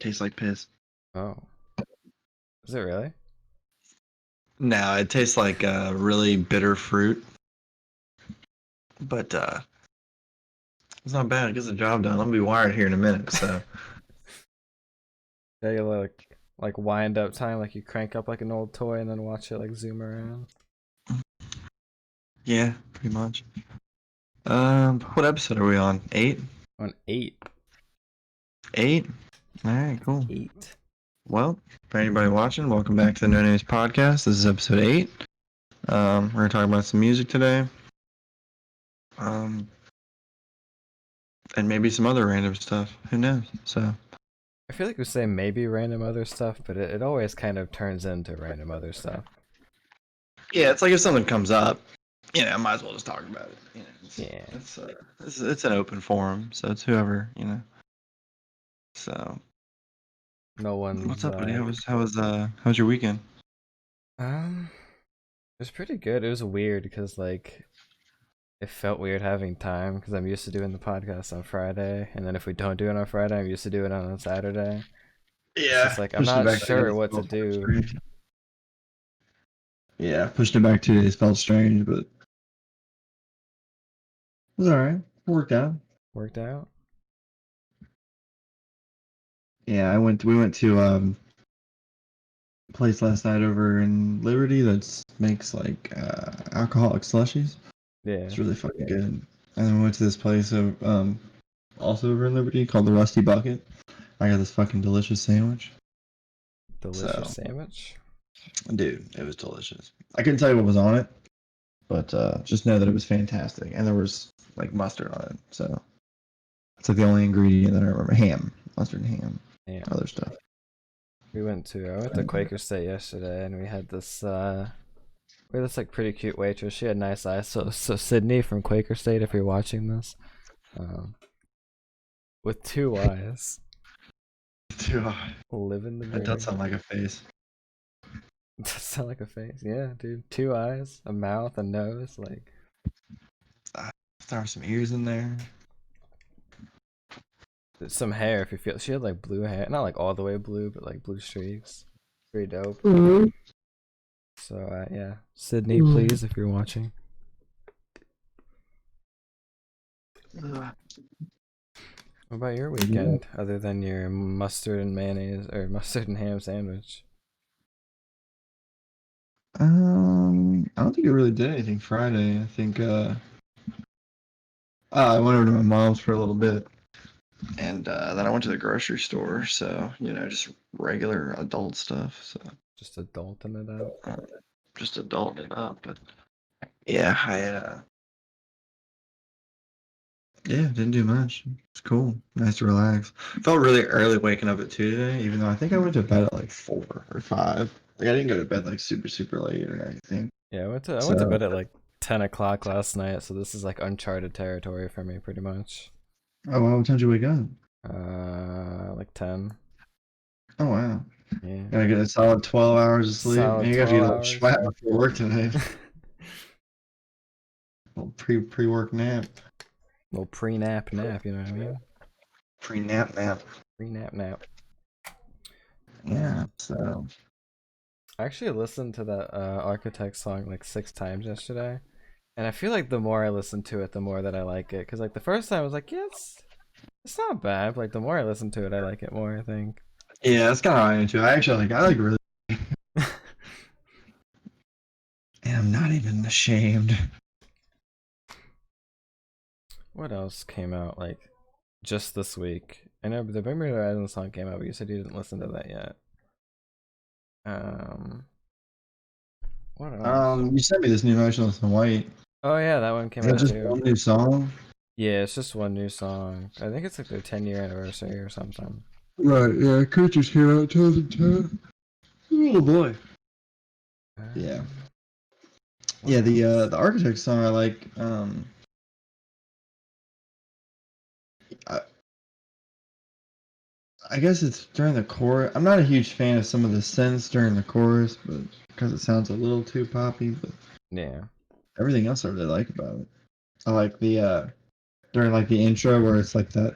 Tastes like piss. Oh. Is it really? No, it tastes like really bitter fruit. But it's not bad. It gets the job done. I'll be wired here in a minute, so. Yeah, you like wind up time, like you crank up like an old toy and then watch it like zoom around. Yeah, pretty much. What episode are we on? 8? On 8. 8? Alright, cool. 8. Well, for anybody watching, welcome back to the No Names Podcast. This is episode 8. We're gonna talk about some music today. And maybe some other random stuff. Who knows? So I feel like we say maybe random other stuff, but it always kind of turns into random other stuff. yeah, it's like if something comes up, I might as well just talk about it. Yeah. It's an open forum, so it's whoever, So No what's one's up, buddy? How was your weekend? it was pretty good. It was weird because like it felt weird having time because I'm used to doing the podcast on Friday, and then if we don't do it on Friday, I'm used to doing it on Saturday. It's Yeah, just like I'm pushed it not back 2 sure days. what to Felt do. strange. Yeah, pushed it back 2 days. Felt strange, but it was all right. Worked out. Worked out. Yeah, we went to a place last night over in Liberty that makes like alcoholic slushies. Yeah. It's really fucking good. And then we went to this place also over in Liberty called the Rusty Bucket. I got this fucking delicious sandwich. Delicious sandwich. Dude, it was delicious. I couldn't tell you what was on it, but just know that it was fantastic. And there was like mustard on it. So it's like the only ingredient that I remember. Ham. Mustard and ham. Yeah. Other stuff. I went to Quaker State yesterday, and we had this like pretty cute waitress. She had nice eyes. So Sydney from Quaker State, if you're watching this, with 2 eyes. 2 eyes. Live in the mirror. That does sound like a face. Does sound like a face? Yeah, dude. 2 eyes, a mouth, a nose, like. Throw some ears in there. Some hair, if you feel. She had like blue hair, not like all the way blue, but like blue streaks. Pretty dope. Mm-hmm. So yeah, Sydney, please, if you're watching. What about your weekend, other than your mustard and mayonnaise or mustard and ham sandwich? I don't think I really did anything Friday. I think I went over to my mom's for a little bit, and then I went to the grocery store. So just regular adult stuff. So Just adulting it out. just adulting it up. But yeah, didn't do much. It's cool. Nice to relax. Felt really early waking up at 2 today, even though I think I went to bed at like 4 or 5. Like I didn't go to bed like super super late or anything. Yeah, I went to bed at like 10 o'clock last night, so this is like uncharted territory for me, pretty much. Oh wow, what time did you wake up? Like 10. Oh wow. Yeah. Gotta get a solid 12 hours of sleep. Solid Man, you gotta get 12 a hours. sweat before work tonight. Little pre-work nap. Little pre-nap, you know what I mean? Pre-nap nap. Pre-nap. Yeah, so. I actually listened to that Architect song like 6 times yesterday, and I feel like the more I listen to it, the more that I like it. Cause like the first time I was like, yeah, it's not bad. But, like the more I listen to it, I like it more. I think. Yeah, that's kind of how I am too. I like really. And I'm not even ashamed. What else came out like just this week? I know the Bring Me the Horizon song came out, but you said you didn't listen to that yet. What else? You sent me this new Motionless in White. Oh yeah, that one came Is that out just too. one new song? Yeah, it's just one new song. I think it's like their 10-year anniversary or something. Right, yeah, Creatures came out 2010. Oh boy. Yeah. Yeah, the Architect song I like. I guess it's during the chorus. I'm not a huge fan of some of the synths during the chorus, but because it sounds a little too poppy. But Yeah. everything else I really like about it. I like the during like the intro where it's like that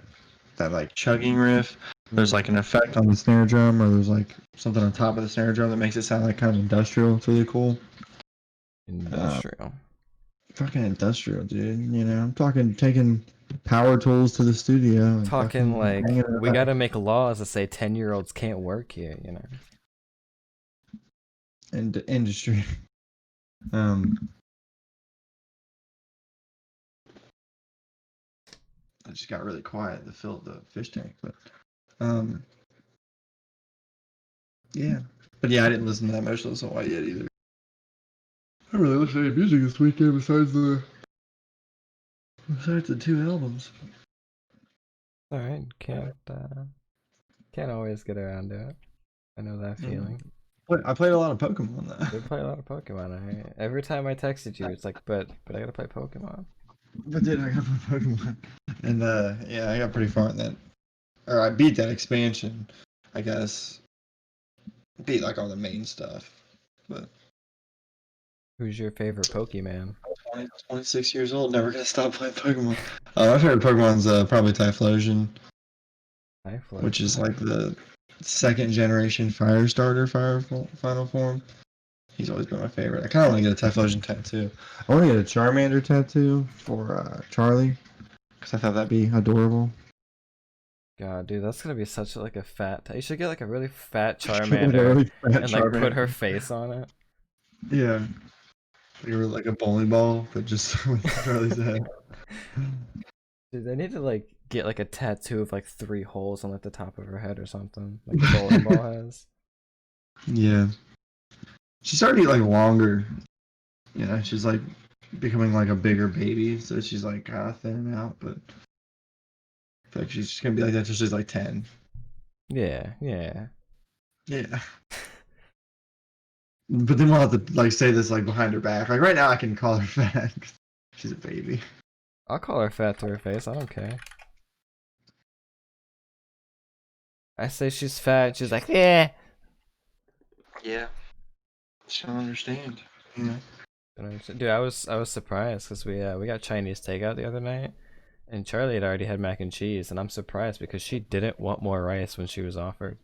like chugging riff. There's like an effect on the snare drum, or there's like something on top of the snare drum that makes it sound like kind of industrial. It's really cool. Industrial. Fucking industrial, dude. You know, I'm talking taking power tools to the studio and Talking fucking like hanging it we up. gotta make laws that say 10-year-olds can't work here, you know. And industry. I just got really quiet to fill the fish tank, but yeah. But yeah, I didn't listen to that much of So White yet either. I really listened to any music this weekend besides the two albums. All right, can't always get around to it. I know that feeling. But I played a lot of Pokemon though. We play a lot of Pokemon. Every time I texted you, it's like, but I gotta play Pokemon. But dude, I got my Pokemon, and yeah, I got pretty far in that, or I beat that expansion, I guess. Beat like all the main stuff, but Who's your favorite Pokemon? 26 years old, never gonna stop playing Pokemon. My favorite Pokemon's probably Typhlosion, which is like the second generation fire starter, final form. He's always been my favorite. I kind of want to get a Typhlosion tattoo. I want to get a Charmander tattoo for Charlie, because I thought that'd be adorable. God, dude, that's gonna be such like a fat. You should get like a really fat Charmander really fat and like Charmander. put her face on it. Yeah, like a bowling ball, but just with Charlie's head. Dude, they need to like get like a tattoo of like 3 holes on like the top of her head or something, like the bowling ball has. Yeah, she's starting to get like longer. You know, she's like becoming like a bigger baby, so she's like kind of thinning out, but I feel like she's just gonna be like that until she's like 10. Yeah. Yeah. But then we'll have to like say this like behind her back. Like right now, I can call her fat. She's a baby. I'll call her fat to her face. I don't care. I say she's fat. She's like, yeah. Yeah. She'll understand. Yeah. Dude, I was surprised because we got Chinese takeout the other night, and Charlie had already had mac and cheese, and I'm surprised because she didn't want more rice when she was offered.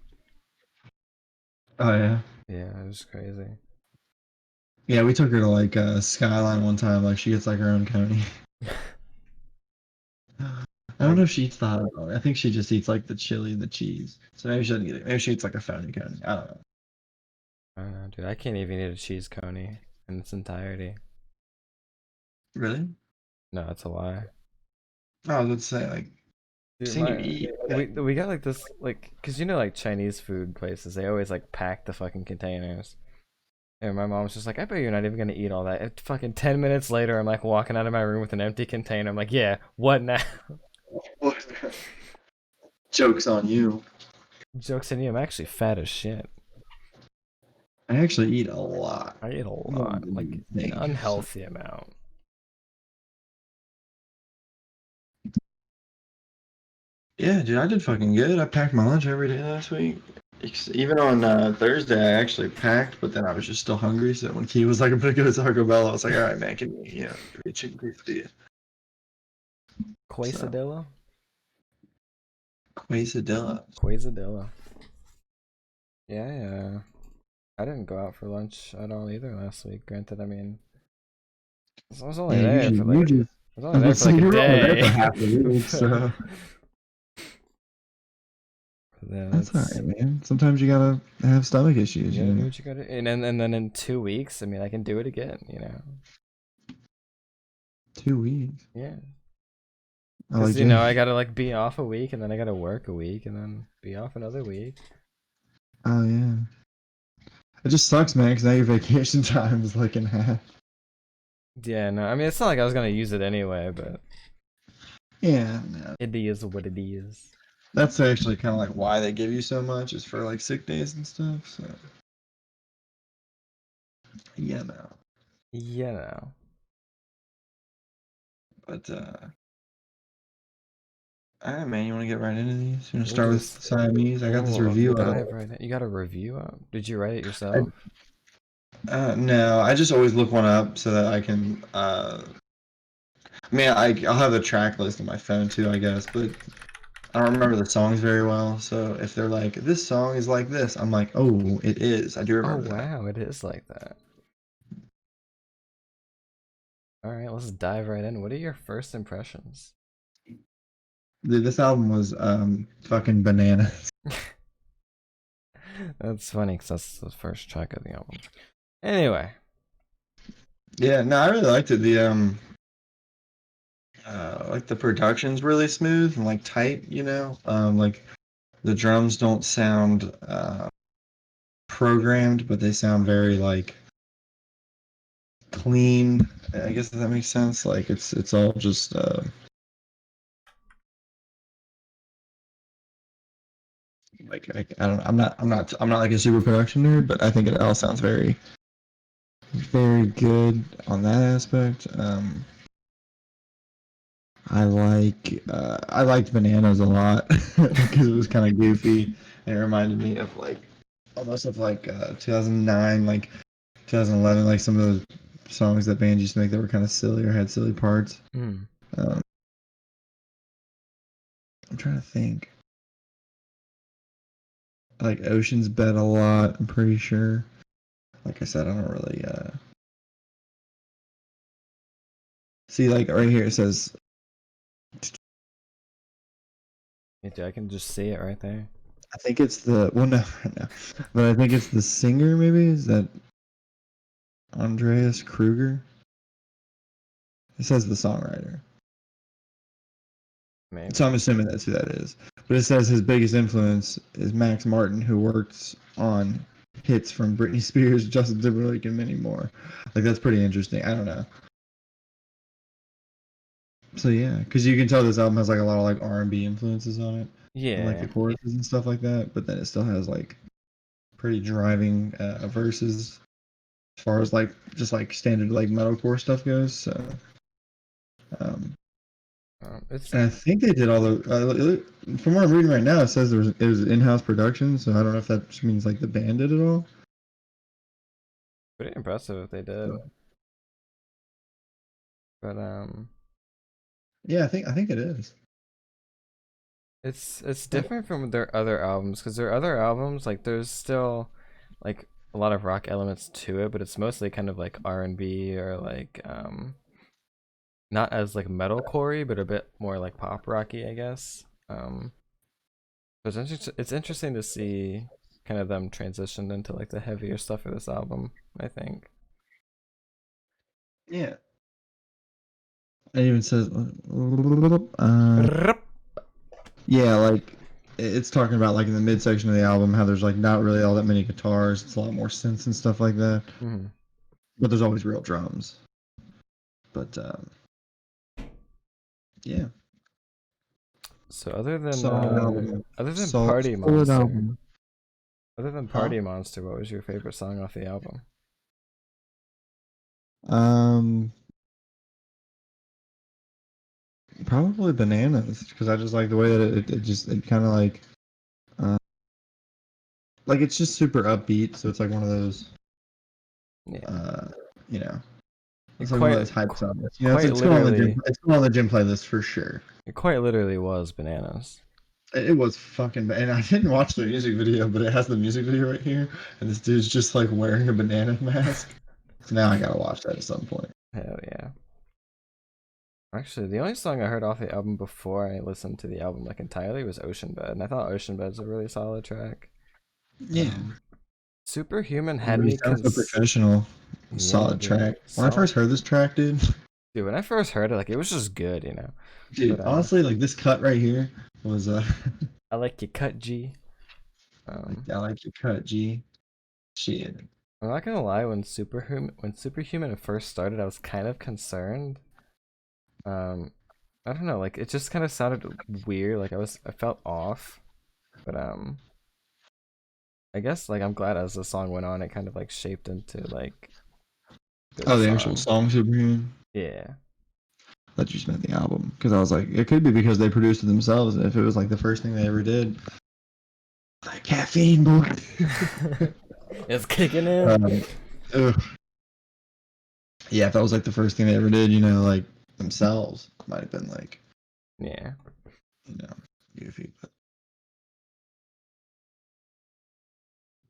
Oh yeah. Yeah, it was crazy. Yeah, we took her to like Skyline one time. Like she gets like her own coney. I don't know if she eats the hot dog. I think she just eats like the chili and the cheese. So maybe she doesn't get it. Maybe she eats like a phony coney. I don't know. I don't know, dude. I can't even eat a cheese coney in its entirety. Really? No, it's a lie. I was about to say like. Dude, Seen you eat. we got like this like because you know like Chinese food places they always like pack the fucking containers. And my mom's just like, I bet you're not even gonna eat all that. And fucking 10 minutes later, I'm like walking out of my room with an empty container. I'm like, yeah, what now? Joke's on you. Joke's on you. I'm actually fat as shit. I actually eat a lot. I eat a lot, like an unhealthy amount. Yeah, dude, I did fucking good. I packed my lunch every day last week. Even on Thursday, I actually packed, but then I was just still hungry. So when Key was like, "I'm gonna go to Taco Bell," I was like, "All right, man, give me a chicken quesadilla." Quesadilla? Quesadilla. Yeah. I didn't go out for lunch at all either last week. Granted, I mean, I was only there for like a day. For half the week, so. Yeah, that's alright, man. Sometimes you gotta have stomach issues. Yeah, you know? do what you gotta, and then in 2 weeks, I mean, I can do it again. You know. 2 weeks. Yeah. Because you know, I gotta like be off a week, and then I gotta work a week, and then be off another week. Oh yeah. It just sucks, man. Because now your vacation time is like in half. Yeah, no, I mean, it's not like I was gonna use it anyway, but. Yeah. No. It is what it is. That's actually kind of like why they give you so much is for like sick days and stuff. So yeah, no. Yeah, no. But alright, man. You want to get right into these? You want to start with Siamese? I got this review up. You got a review up? Did you write it yourself? No, I just always look one up so that I can. I mean, I'll have the track list on my phone too, I guess. But I don't remember the songs very well, so if they're like, this song is like this, I'm like, oh, it is. I do Oh remember that. wow, it is like that. All right, let's dive right in. What are your first impressions? Dude, this album was fucking bananas. That's funny because that's the first track of the album. Anyway, Yeah, no, I really liked it. Like the production's really smooth and like tight, you know. Like the drums don't sound programmed, but they sound very like clean. I guess if that makes sense. Like it's all just like I don't I'm not like a super production nerd, but I think it all sounds very good on that aspect. I liked Bananas a lot because it was kind of goofy and it reminded me of like almost of like 2009, like 2011, like some of the songs that bands used to make that were kind of silly or had silly parts. mm, Um, I'm trying to think. I like Ocean's Bed a lot. I'm pretty sure. Like I said, I don't really see like right here it says I can just see it right there. I think it's the well no no, but I think it's the singer maybe is that Andreas Kruger. It says the songwriter. Maybe. So I'm assuming that's who that is. But it says his biggest influence is Max Martin, who works on hits from Britney Spears, Justin Timberlake, and many more. Like that's pretty interesting. I don't know. So yeah, because you can tell this album has like a lot of like R&B influences on it, and like the Yeah. choruses and stuff like that. But then it still has like pretty driving verses as far as like just like standard like metalcore stuff goes. So um, It's and I think they did all the. From what I'm reading right now, it says it was in-house production. So I don't know if that just means like the band did it all. pretty impressive if they did. So, But yeah, I think it is. it's different from their other albums because their other albums like there's still like a lot of rock elements to it, but it's mostly kind of like R&B or like not as like metalcore but a bit more like pop rocky, I guess. But it's interesting to see kind of them transition into like the heavier stuff of this album, I think. Yeah. It even says, uh, yeah, like it's talking about like in the midsection of the album how there's like not really all that many guitars. It's a lot more synths and stuff like that. Mhm. But there's always real drums. But yeah, So solid album. other than Party Solid Monster, album. other than Huh? Party Monster, what was your favorite song off the album? Um, Probably Bananas because I just like the way that it kind of uh, like it's just super upbeat. So it's like one of those, Yeah, uh, you know, it it's like one of those hype songs. You know, quite it's going on the literally, it's going on the gym playlist for sure. it quite literally was Bananas. It was fucking bad. And I didn't watch the music video, but it has the music video right here, and this dude's just like wearing a banana mask. So now I gotta watch that at some point. Hell yeah. Actually, the only song I heard off the album before I listened to the album like entirely was Ocean Bed, and I thought Ocean Bed's a really solid track. Yeah. Superhuman had Everybody me sounds so professional. yeah, Solid dude. track. When I first heard this track, dude, Dude, when I first heard it, like it was just good, you know. dude, But honestly, like this cut right here was I like your cut, G. I like your cut, G. Shit. I'm not gonna lie, when Superhuman first started, I was kind of concerned. Um, I don't know, like it just kind of sounded weird, like I felt off. But I guess like I'm glad as the song went on, it kind of like shaped into like good Oh, the actual song. song Superhuman. Yeah. I thought you just meant the album because I was like, it could be because they produced it themselves, and if it was like the first thing they ever did, like caffeine, boy. It's kicking in. Ugh. Yeah, if that was like the first thing they ever did, you know, like themselves, might have been like, Yeah. you know. goofy, but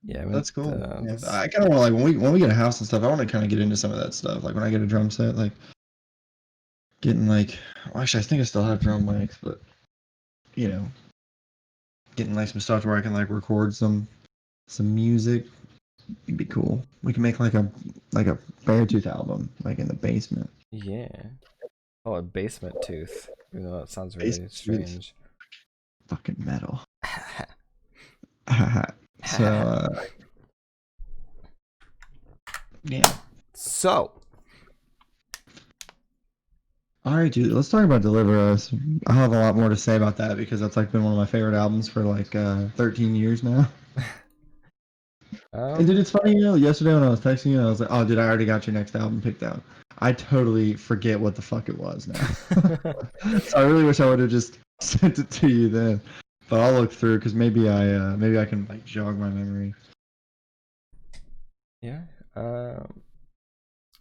Yeah, I that's went. cool. Yeah, I kind of want to like when we get a house and stuff. I want to kind of get into some of that stuff. Like when I get a drum set, like getting like. Well, actually, I think I still have drum mics, but you know, getting like some stuff where I can like record some music. It'd be cool. We can make like a Beartooth album, like in the basement. Yeah. Oh, a basement tooth. Even though that sounds really Basement strange. fucking metal. So yeah. So, All right, dude. Let's talk about Deliver Us. I have a lot more to say about that because that's like been one of my favorite albums for like 13 years now. And dude, it's funny, yesterday when I was texting you, I was like, "Oh, dude, I already got your next album picked out." I totally forget what the fuck it was now. So I really wish I would have just sent it to you then. But I'll look through because maybe I can like jog my memory. yeah.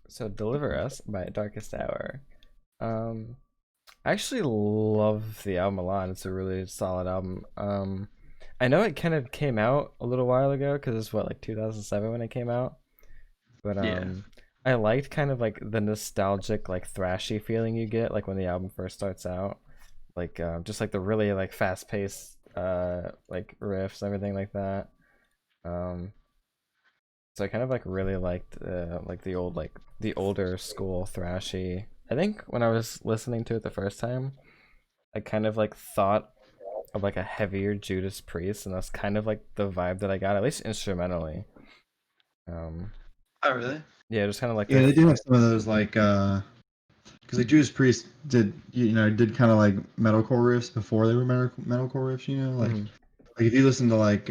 So Deliver Us by Darkest Hour. I actually love the album a lot. It's a really solid album. I know it kind of came out a little while ago because it's what, like 2007 when it came out. But Yeah. I liked kind of like the nostalgic, like thrashy feeling you get like when the album first starts out. Like just like the really like fast paced like riffs, everything like that. Um so I kind of like really liked like the older school thrashy. I think when I was listening to it the first time, I kind of like thought of like a heavier Judas Priest, and that's kind of like the vibe that I got, at least instrumentally. Um, Oh, really? yeah, just kind of like Yeah, their they do have some of those like because like Judas Priest did kind of like metalcore riffs before they were metalcore riffs. Mhm. Like if you listen to like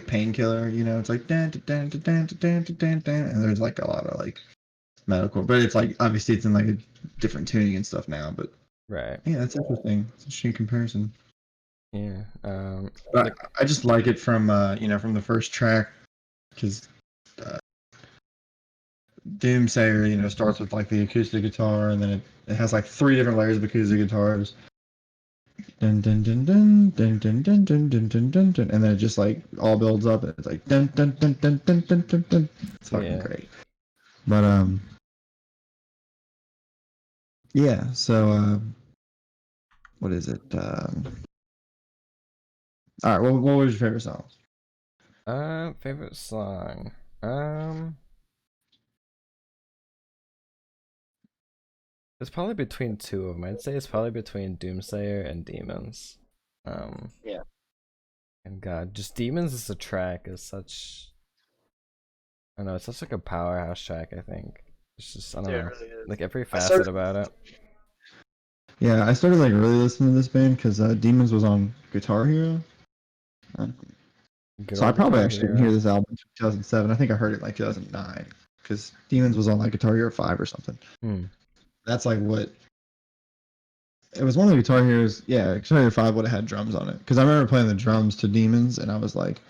Painkiller, it's like dan dan dan dan dan dan dan dan, and there's like a lot of like metalcore, but it's like obviously it's in like a different tuning and stuff now. But Right. yeah, that's interesting. It's an interesting comparison. Yeah. But Like I just like it from from the first track because uh, Doomsayer starts with like the acoustic guitar and then it has like three different layers of acoustic guitars. Dun dun dun dun dun dun dun dun dun dun dun dun, and then it just like all builds up and it's like dun dun dun dun dun dun dun dun. It's fucking yeah. great. But yeah. So what is it? All right. What was your favorite song? Favorite song. Um, it's probably between two of them. I'd say it's probably between Doomsayer and Demons. Um, Yeah. and God, just Demons as a track is such. I don't know. It's such like a powerhouse track. I think it's just I don't Yeah, it know, really is. like every I facet started. about it. Yeah, I started like really listening to this band because Demons was on Guitar Hero. Uh, Good so I old probably Guitar actually didn't hear Hero. this album in 2007. I think I heard it in like 2009 because Demons was on like Guitar Hero 5 or something. Hmm. That's like what it was, one of the Guitar Heroes. Yeah, Guitar Hero 5 would have had drums on it because I remember playing the drums to Demons and I was like,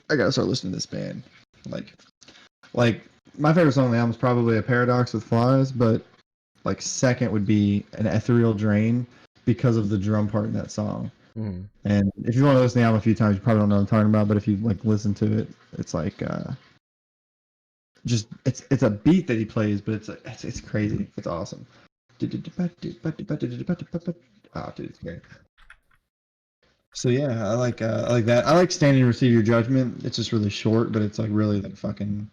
I gotta start listening to this band. Like, like my favorite song on the album is probably A Paradox with Flies, but like second would be An Ethereal Drain because of the drum part in that song. Hmm. And if you want to listen to the album a few times, you probably don't know what I'm talking about. But if you like listen to it, it's like just it's a beat that he plays, but it's crazy. It's awesome. Oh, dude, it's great. So yeah, I like that. I like Stand and Receive Your Judgment. It's just really short, but it's like really like fucking,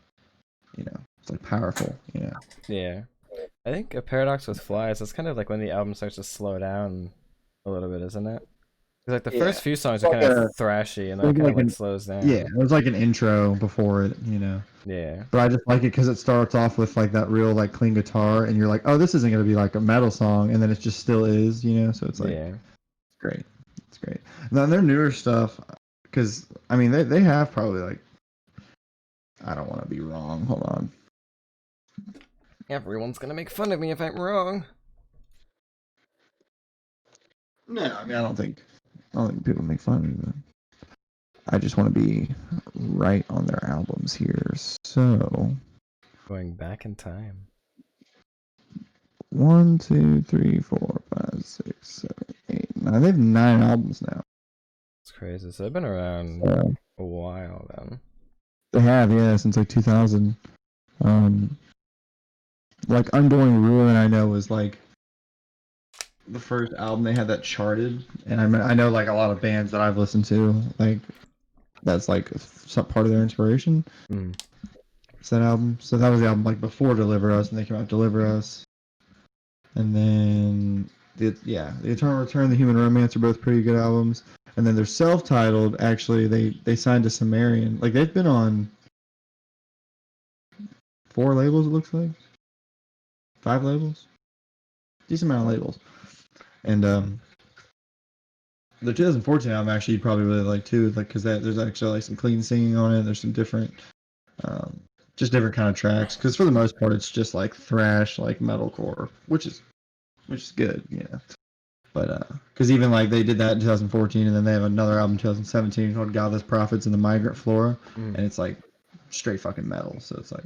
it's like powerful. Yeah. I think a paradox with flies. That's kind of like when the album starts to slow down a little bit, isn't it? Because like the Yeah, first few songs it's are like kind of a thrashy, and then it like kind of like like an slows yeah, down. there's like an intro before it. Yeah. But I just like it because it starts off with like that real like clean guitar, and you're like, oh, this isn't gonna be like a metal song, and then it just still is. So it's like Yeah. great, it's great. And then their newer stuff, because I mean they have probably like, I don't want to be wrong. Hold on. Everyone's gonna make fun of me if I'm wrong. No, I mean I don't think people make fun of me. But I just want to be right on their albums here. So Going back in time. 1, 2, 3, 4, 5, 6, 7, 8, They have 9 albums now. It's crazy. So they've been around So, a while then. they have, yeah, since like 2000. Like Unborn Ruin, I know was like the first album they had that charted, and I know like a lot of bands that I've listened to, like that's like some part of their inspiration. Mm. It's that album. So that was the album like before Deliver Us, and they came out Deliver Us, and then the Eternal Return, The Human Romance are both pretty good albums. And then they're self-titled. Actually, they signed to Sumerian. Like they've been on 4 labels. It looks like 5 labels. Decent amount of labels. And the 2014 album actually you'd probably really like too, like because there's actually like some clean singing on it. There's some different, just different kind of tracks. Because for the most part, it's just like thrash, like metalcore, which is good, you know. But because even like they did that in 2014, and then they have another album in 2017 called Godless Prophets and the Migrant Flora, and it's like straight fucking metal. So it's like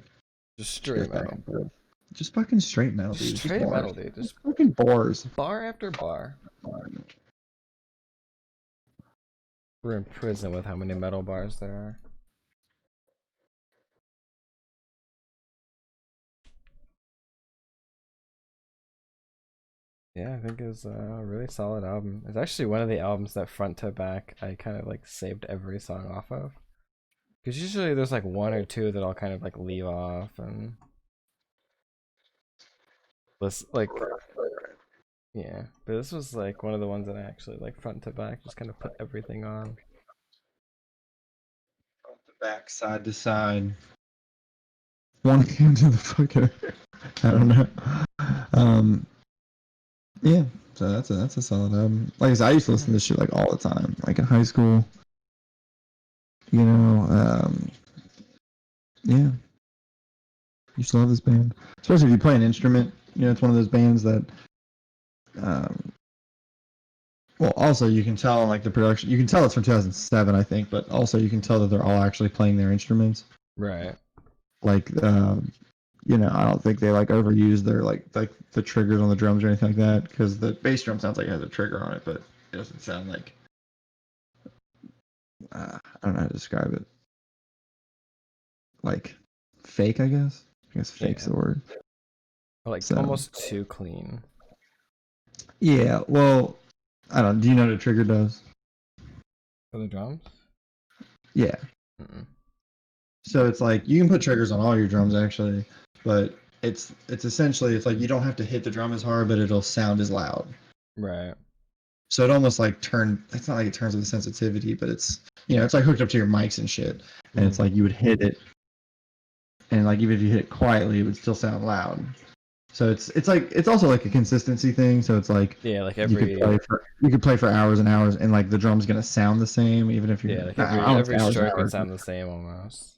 Just straight back metal. and forth. Just fucking straight metal, dude. Just straight metal, dude. Just fucking bars. bar after bar. We're in prison with how many metal bars there are. Yeah, I think it's a really solid album. It's actually one of the albums that front to back I kind of like saved every song off of. Because usually there's like one or two that I'll kind of like leave off and listen, like, yeah. But this was like one of the ones that I actually like front to back, just kind of put everything on. Front to back, side to side. One hand to the fucking. I don't know. Yeah. So that's a solid album. Like I said, I used to listen to this shit like all the time, like in high school. You know, yeah. Used to love this band, especially if you play an instrument. You know, it's one of those bands that, um, well, also you can tell like the production. You can tell it's from 2007, I think, but also you can tell that they're all actually playing their instruments. Right. Like, you know, I don't think they like overuse their like the triggers on the drums or anything like that, because the bass drum sounds like it has a trigger on it, but it doesn't sound like. I don't know how to describe it. Like fake, I guess. I guess fake's the word. Like So, almost too clean. yeah, well, I don't. Do you know what a trigger does? For the drums? Yeah. Mm-mm. So it's like you can put triggers on all your drums actually, but it's essentially it's like you don't have to hit the drum as hard, but it'll sound as loud. Right. So it almost like it's not like it turns with sensitivity, but it's, you know, it's like hooked up to your mics and shit. And it's like you would hit it, and like even if you hit it quietly, it would still sound loud. So it's like it's also like a consistency thing. So it's like, yeah, like you could play for hours and hours, and like the drum's gonna sound the same even if you're, like every stroke would sound the same almost.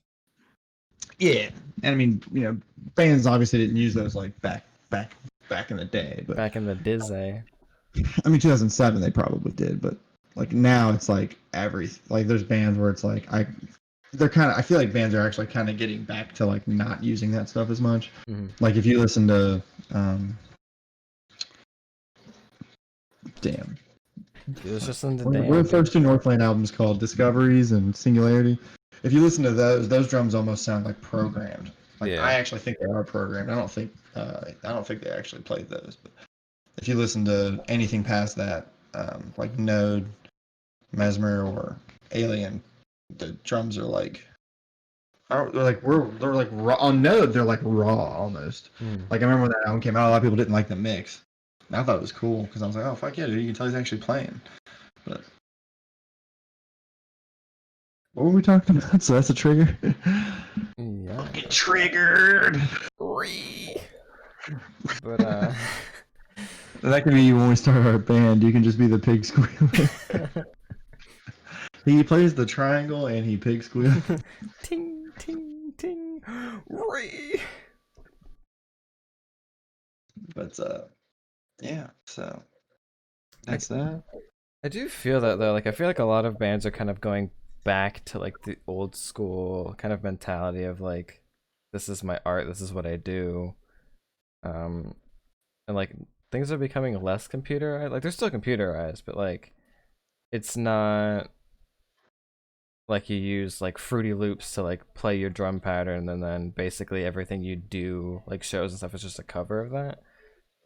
Yeah, and I mean, you know, bands obviously didn't use those like back in the day, but back in the Disney. I mean, 2007 they probably did, but like now it's like like there's bands where it's like I feel like bands are actually kind of getting back to like not using that stuff as much. Like if you listen to damn. It's just in the We're the first two Northland albums called Discoveries and Singularity. If you listen to those drums almost sound like programmed. Like I actually think they are programmed. I don't think they actually played those. But if you listen to anything past that, like Node, Mesmer, or Alien, the drums are like, they're like raw on Node. They're like raw almost. Like I remember when that album came out, a lot of people didn't like the mix. And I thought it was cool because I was like, oh fuck yeah, dude, you can tell he's actually playing. But what were we talking about? So that's a trigger. Yeah. Fucking triggered. But that can be you when we start our band. You can just be the pig squealer. He plays the triangle and he pig squeals. Ting ting ting. But yeah. So that's that. I do feel that though. Like I feel like a lot of bands are kind of going back to like the old school kind of mentality of like, this is my art, this is what I do. And like things are becoming less computerized. Like they're still computerized, but like it's not like you use like Fruity Loops to like play your drum pattern, and then basically everything you do, like shows and stuff, is just a cover of that.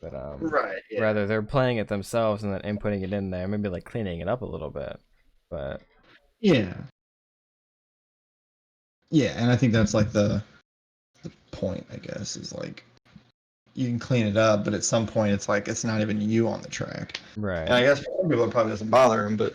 But Right. Yeah. rather they're playing it themselves and then inputting it in there, maybe like cleaning it up a little bit. But Yeah. Yeah, and I think that's like the point, I guess, is like you can clean it up, but at some point it's like it's not even you on the track. And right, I guess for some people it probably doesn't bother them, but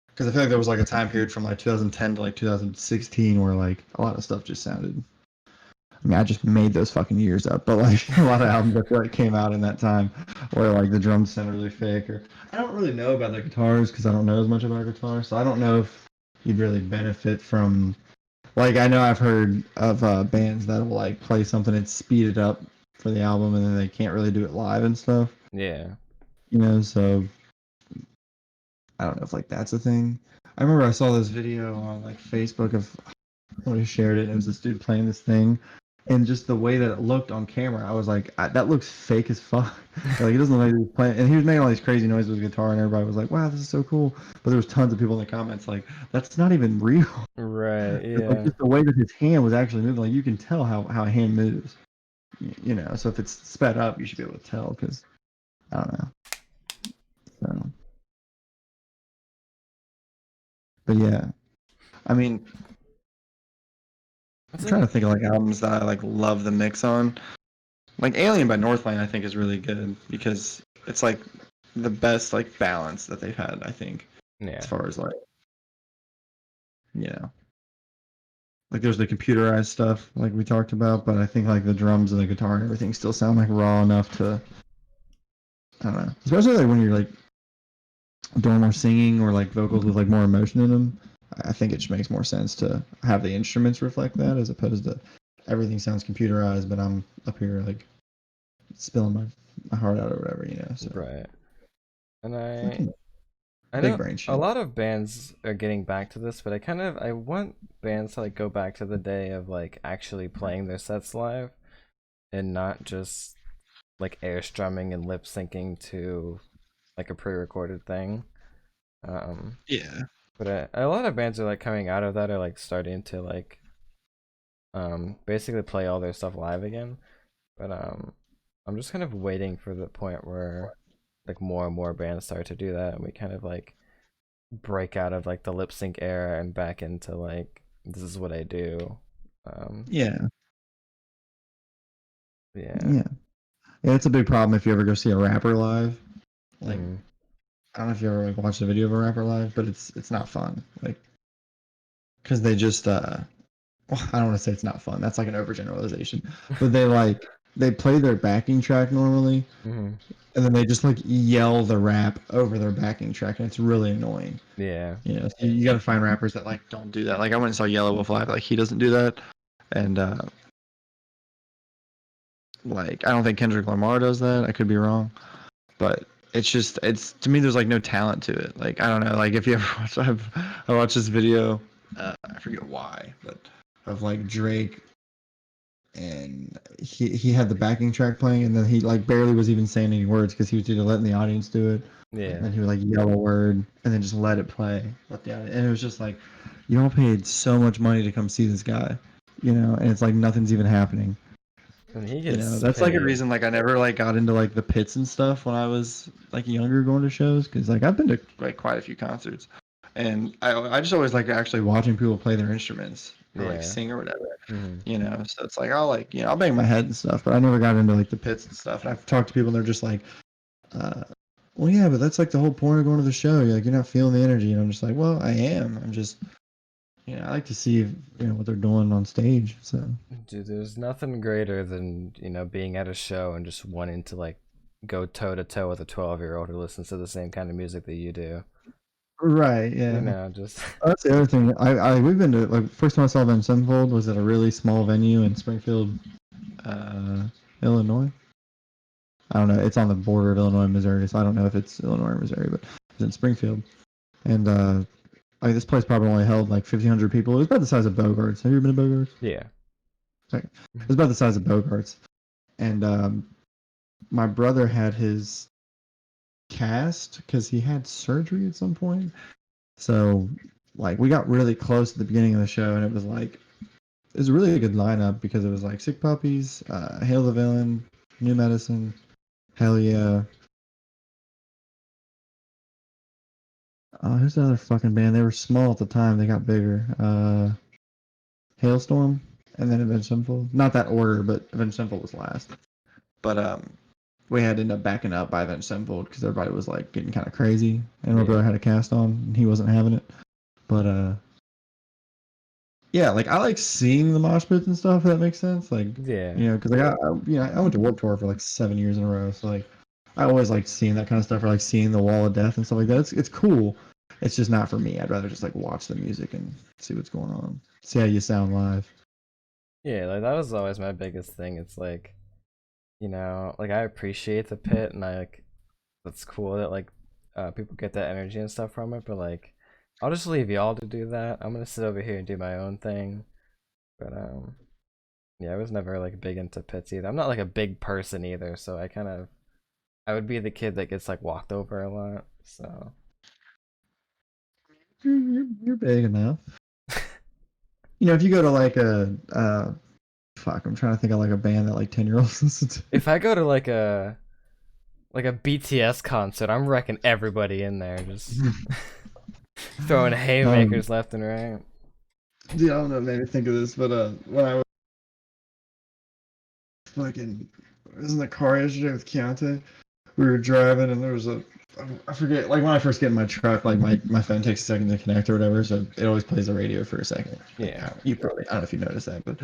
because I feel like there was like a time period from like 2010 to like 2016 where like a lot of stuff just sounded. I mean, I just made those fucking years up, but like a lot of albums I feel like came out in that time where like the drums sound really fake, or I don't really know about the guitars because I don't know as much about guitars, so I don't know if you'd really benefit from. Like I know I've heard of bands that will like play something and speed it up for the album, and then they can't really do it live and stuff. yeah, So I don't know if like that's a thing. I remember I saw this video on like Facebook of somebody shared it, and it was this dude playing this thing, and just the way that it looked on camera, I was like, that looks fake as fuck. Like it doesn't look like he was playing, and he was making all these crazy noises with his guitar, and everybody was like, "Wow, this is so cool." But there was tons of people in the comments like, "That's not even real." right, Like yeah. just the way that his hand was actually moving, like you can tell how a hand moves. So if it's sped up, you should be able to tell because I don't know. So, but yeah, I mean, What's I'm trying in? to think of like albums that I like love the mix on. Like Alien by Northlane, I think is really good because it's like the best like balance that they've had. I think as Yeah, far as like you know, like there's the computerized stuff like we talked about, but I think like the drums and the guitar and everything still sound like raw enough to I don't know, especially like when you're like doing more singing or like vocals with like more emotion in them. I think it just makes more sense to have the instruments reflect that as opposed to everything sounds computerized, but I'm up here like spilling my heart out or whatever. So right. And fucking I big know brain a shit. lot of bands are getting back to this, but I want bands to like go back to the day of like actually playing their sets live and not just like air strumming and lip syncing to like a pre-recorded thing. Um, Yeah. but a lot of bands are like coming out of that, are like starting to like basically play all their stuff live again. But I'm just kind of waiting for the point where like more and more bands start to do that, and we kind of like break out of like the lip sync era and back into like this is what I do. Um, Yeah. yeah. Yeah. Yeah, it's a big problem if you ever go see a rapper live. Like Mm, I don't know if you ever like watched a video of a rapper live, but it's not fun. Like because they just well, I don't want to say it's not fun. That's like an overgeneralization. But they play their backing track normally, hmm. and then they just like yell the rap over their backing track, and it's really annoying. Yeah. So you got to find rappers that like don't do that. Like I went and saw Yellow Wolf live, like he doesn't do that, and like I don't think Kendrick Lamar does that. I could be wrong, but it's to me there's like no talent to it. Like I don't know, like if you ever watch, I watched this video, I forget why, but of like Drake, and he had the backing track playing, and then he like barely was even saying any words because he was either letting the audience do it, and Yeah. then he would like yell a word and then just let it play, let the audience, and it was just like, you all paid so much money to come see this guy, and it's like nothing's even happening. And he gets That's like a paid. reason like I never like got into like the pits and stuff when I was like younger going to shows because like I've been to like quite a few concerts, and I just always like actually watching people play their instruments or like Yeah. sing or whatever. Hmm. So it's like I'll like I'll bang my head and stuff, but I never got into like the pits and stuff. And I've talked to people and they're just like, uh, well yeah, but that's like the whole point of going to the show. You're not feeling the energy, and I'm just like, well I am. I'm just I like to see what they're doing on stage. So. Dude, there's nothing greater than, being at a show and just wanting to like go toe to toe with a 12-year-old who listens to the same kind of music that you do. Right, yeah. Just That's the other thing. We've been to like first time I saw Them Sevenfold was at a really small venue in Springfield, uh, Illinois. I don't know. It's on the border of Illinois and Missouri, so I don't know if it's Illinois or Missouri, but it's in Springfield. And this place probably only held like 1,500 people. It was about the size of Bogarts. Have you ever been to Bogarts? yeah. Sorry. It was about the size of Bogarts, and my brother had his cast because he had surgery at some point. So like we got really close at the beginning of the show, and it was like it was a really good lineup because it was like Sick Puppies, Hail the Villain, New Medicine, Hell Yeah. Who's the other fucking band? They were small at the time. They got bigger. Hailstorm, and then Avenged Sevenfold. Not that order, but Avenged Sevenfold was last. But we had to end up backing up by Avenged Sevenfold because everybody was like getting kind of crazy, and my brother had a cast on, and he wasn't having it. But yeah, like I like seeing the mosh pits and stuff. If that makes sense. Like, Yeah. because like I went to Warped Tour for like 7 years in a row, so like I always like seeing that kind of stuff, or like seeing the Wall of Death and stuff like that. It's cool. It's just not for me. I'd rather just like watch the music and see what's going on, see how you sound live. Yeah, like that was always my biggest thing. It's like, like I appreciate the pit and I like that's cool that like people get that energy and stuff from it, but like I'll just leave y'all to do that. I'm gonna sit over here and do my own thing. But yeah, I was never like big into pits either. I'm not like a big person either, so I would be the kid that gets like walked over a lot. So You're big enough. If you go to like a fuck, I'm trying to think of like a band that like 10-year-olds listen to. if I go to like a BTS concert, I'm wrecking everybody in there, just throwing um, haymakers left and right. dude, I don't know, made me think of this, but when I was fucking I was in the car yesterday with Keontae, we were driving and there was I forget, like when I first get in my truck, like my phone takes a second to connect or whatever, so it always plays the radio for a second. Yeah. You probably, I don't know if you noticed that, but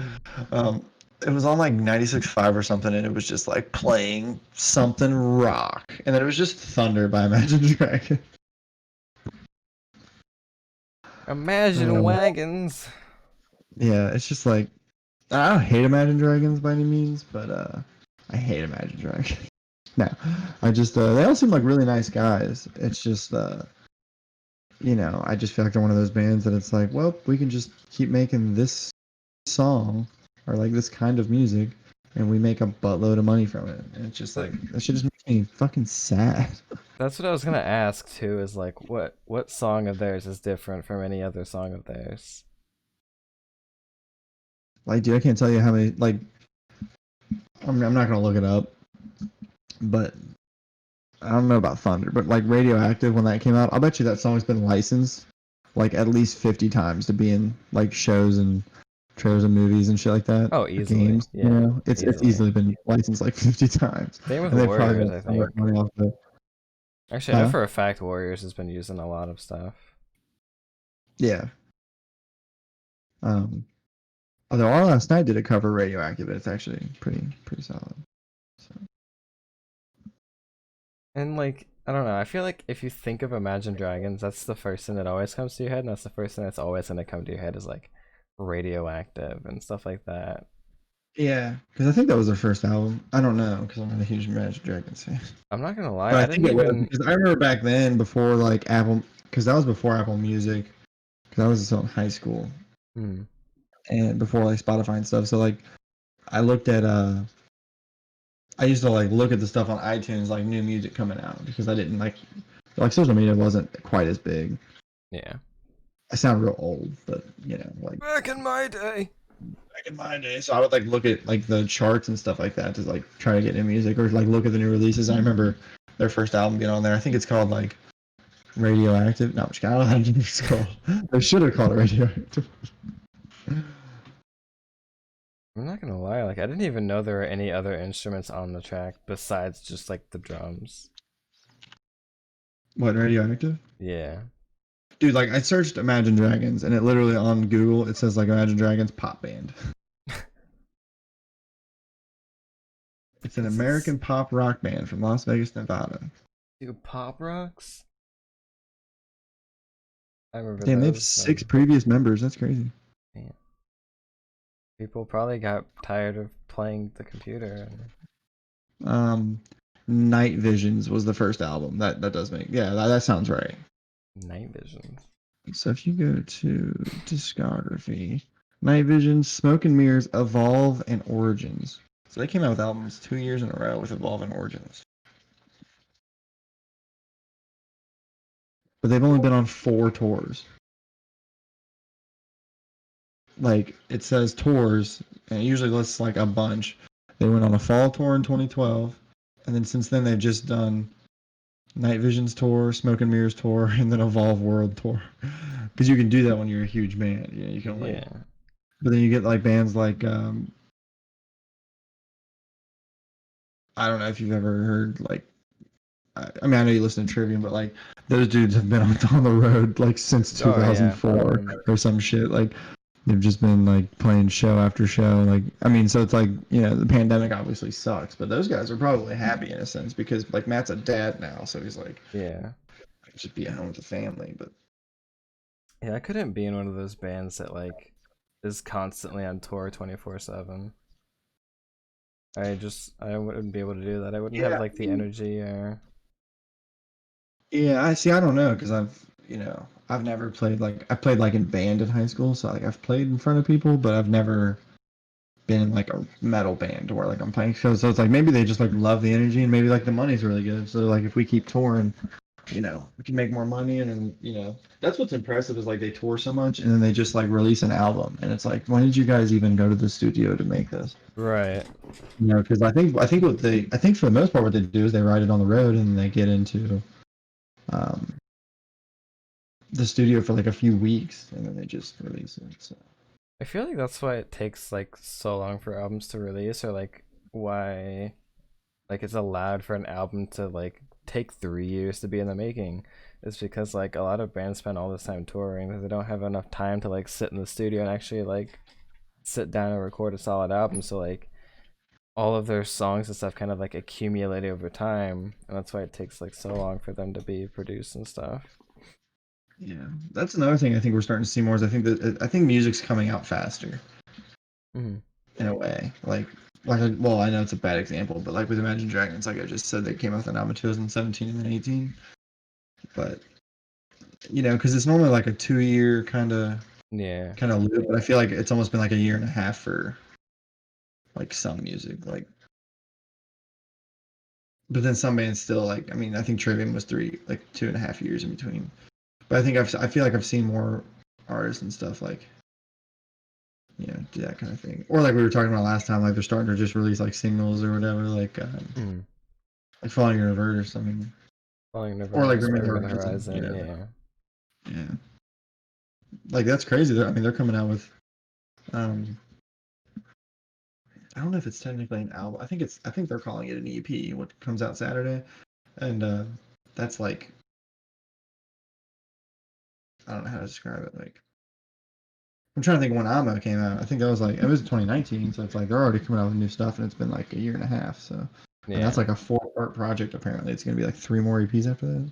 um, it was on like 96.5 or something, and it was just like playing something rock, and then it was just Thunder by Imagine Dragons. Imagine Wagons. Yeah, it's just like I don't hate Imagine Dragons by any means, but I hate Imagine Dragons. No, I just they all seem like really nice guys. It's just I just feel like they're one of those bands that it's like, well, we can just keep making this song or like this kind of music, and we make a buttload of money from it. And it's just like that shit just makes me fucking sad. That's what I was gonna ask too. Is like, what song of theirs is different from any other song of theirs? Like, dude, I can't tell you how many. Like, I'm not gonna look it up, but I don't know about Thunder, but like Radioactive when that came out, I'll bet you that song's been licensed like at least 50 times to be in like shows and trailers and movies and shit like that. Oh, Or easily. games, Yeah, it's easily been licensed like 50 times, Same with and they probably Warriors, got I so much think. money off of it. Actually, I know Huh? for a fact Warriors has been using a lot of stuff. Yeah. Um. Although All Last Night did a cover Radioactive, it's actually pretty solid. So. And like, I don't know. I feel like if you think of Imagine Dragons, that's the first thing that always comes to your head, and that's the first thing that's always gonna come to your head is like Radioactive and stuff like that. Yeah, because I think that was their first album. I don't know because I'm not a huge Imagine Dragons fan. I'm not gonna lie, But I I think didn't it was even. because I remember back then before like Apple, because that was before Apple Music, because I was still in high school Hmm. and before like Spotify and stuff. So like I looked at I used to like look at the stuff on iTunes like new music coming out because I didn't like social media wasn't quite as big. Yeah. I sound real old, but like Back in my day. back in my day, so I would like look at like the charts and stuff like that to like try to get new music or like look at the new releases. I remember their first album being on there. I think it's called like Radioactive. No, I don't know how it's called. They should have called it Radioactive. I'm not gonna lie, like I didn't even know there were any other instruments on the track besides just like the drums. What, Radioactive? Yeah. Dude, like I searched Imagine Dragons and it literally on Google it says like Imagine Dragons pop band. It's an This is American pop rock band from Las Vegas, Nevada. dude, Pop Rocks. I remember Damn, they have those. 6 previous members. That's crazy. Man. People probably got tired of playing the computer. Um, Night Visions was the first album. That does make that sounds right. Night Vision. So if you go to discography, Night Visions, Smoke and Mirrors, Evolve, and Origins. So they came out with albums 2 years in a row with Evolving Origins. But they've only been on 4 tours. Like it says tours, and it usually lists like a bunch. They went on a fall tour in 2012, and then since then they've just done Night Visions tour, Smoke and Mirrors tour, and then Evolve World tour. Because you can do that when you're a huge band. You know, you can only. Yeah. But then you get like bands like I don't know if you've ever heard like I mean I know you listen to Trivium, but like those dudes have been on the road like since Oh yeah. 2004 or some shit. Like they've just been like playing show after show. Like I mean, so it's like the pandemic obviously sucks, but those guys are probably happy in a sense because like Matt's a dad now, so he's like Yeah. just be at home with the family. But Yeah, I couldn't be in one of those bands that like is constantly on tour 24/7. I wouldn't be able to do that. I wouldn't have yeah, like the energy or yeah, I see. I don't know because I've never played like I played like in band in high school, so like I've played in front of people, but I've never been in like a metal band where like I'm playing shows. So it's like maybe they just like love the energy and maybe like the money's really good. So like if we keep touring, we can make more money and then that's what's impressive is like they tour so much and then they just like release an album and it's like when did you guys even go to the studio to make this? right. Because I think for the most part what they do is they write it on the road and they get into um, the studio for like a few weeks and then they just release it. So. I feel like that's why it takes like so long for albums to release, or like why like it's allowed for an album to like take 3 years to be in the making. Is because like a lot of bands spend all this time touring that they don't have enough time to like sit in the studio and actually like sit down and record a solid album. So like all of their songs and stuff kind of like accumulate over time, and that's why it takes like so long for them to be produced and stuff. Yeah, that's another thing I think we're starting to see more is I think music's coming out faster Mm-hmm. in a way. Well, I know it's a bad example, but like with Imagine Dragons, like I just said, they came out with an album in 2017 and then 18. But because it's normally like a 2 year Yeah. kind of loop, but I feel like it's almost been like a year and a half for like some music. But then some bands still like. I mean, I think Trivium was 2.5 years in between. But I feel like I've seen more artists and stuff like do that kind of thing. Or like we were talking about last time, like they're starting to just release like singles or whatever, Mm-hmm. like Falling in Reverse. I mean, Falling or like Reverse, Bring Me the Bring Me the Horizon. Horizon, yeah. Yeah, like that's crazy. I mean, they're coming out with, um, I don't know if it's technically an album. I think they're calling it an EP. What comes out Saturday, and that's like, I don't know how to describe it. Like, I'm trying to think when Amo came out. I think that was like it was 2019, so it's like they're already coming out with new stuff, and it's been like a year and a half. So, and that's Yeah. like a 4-part project. Apparently, it's gonna be like 3 more EPs after that.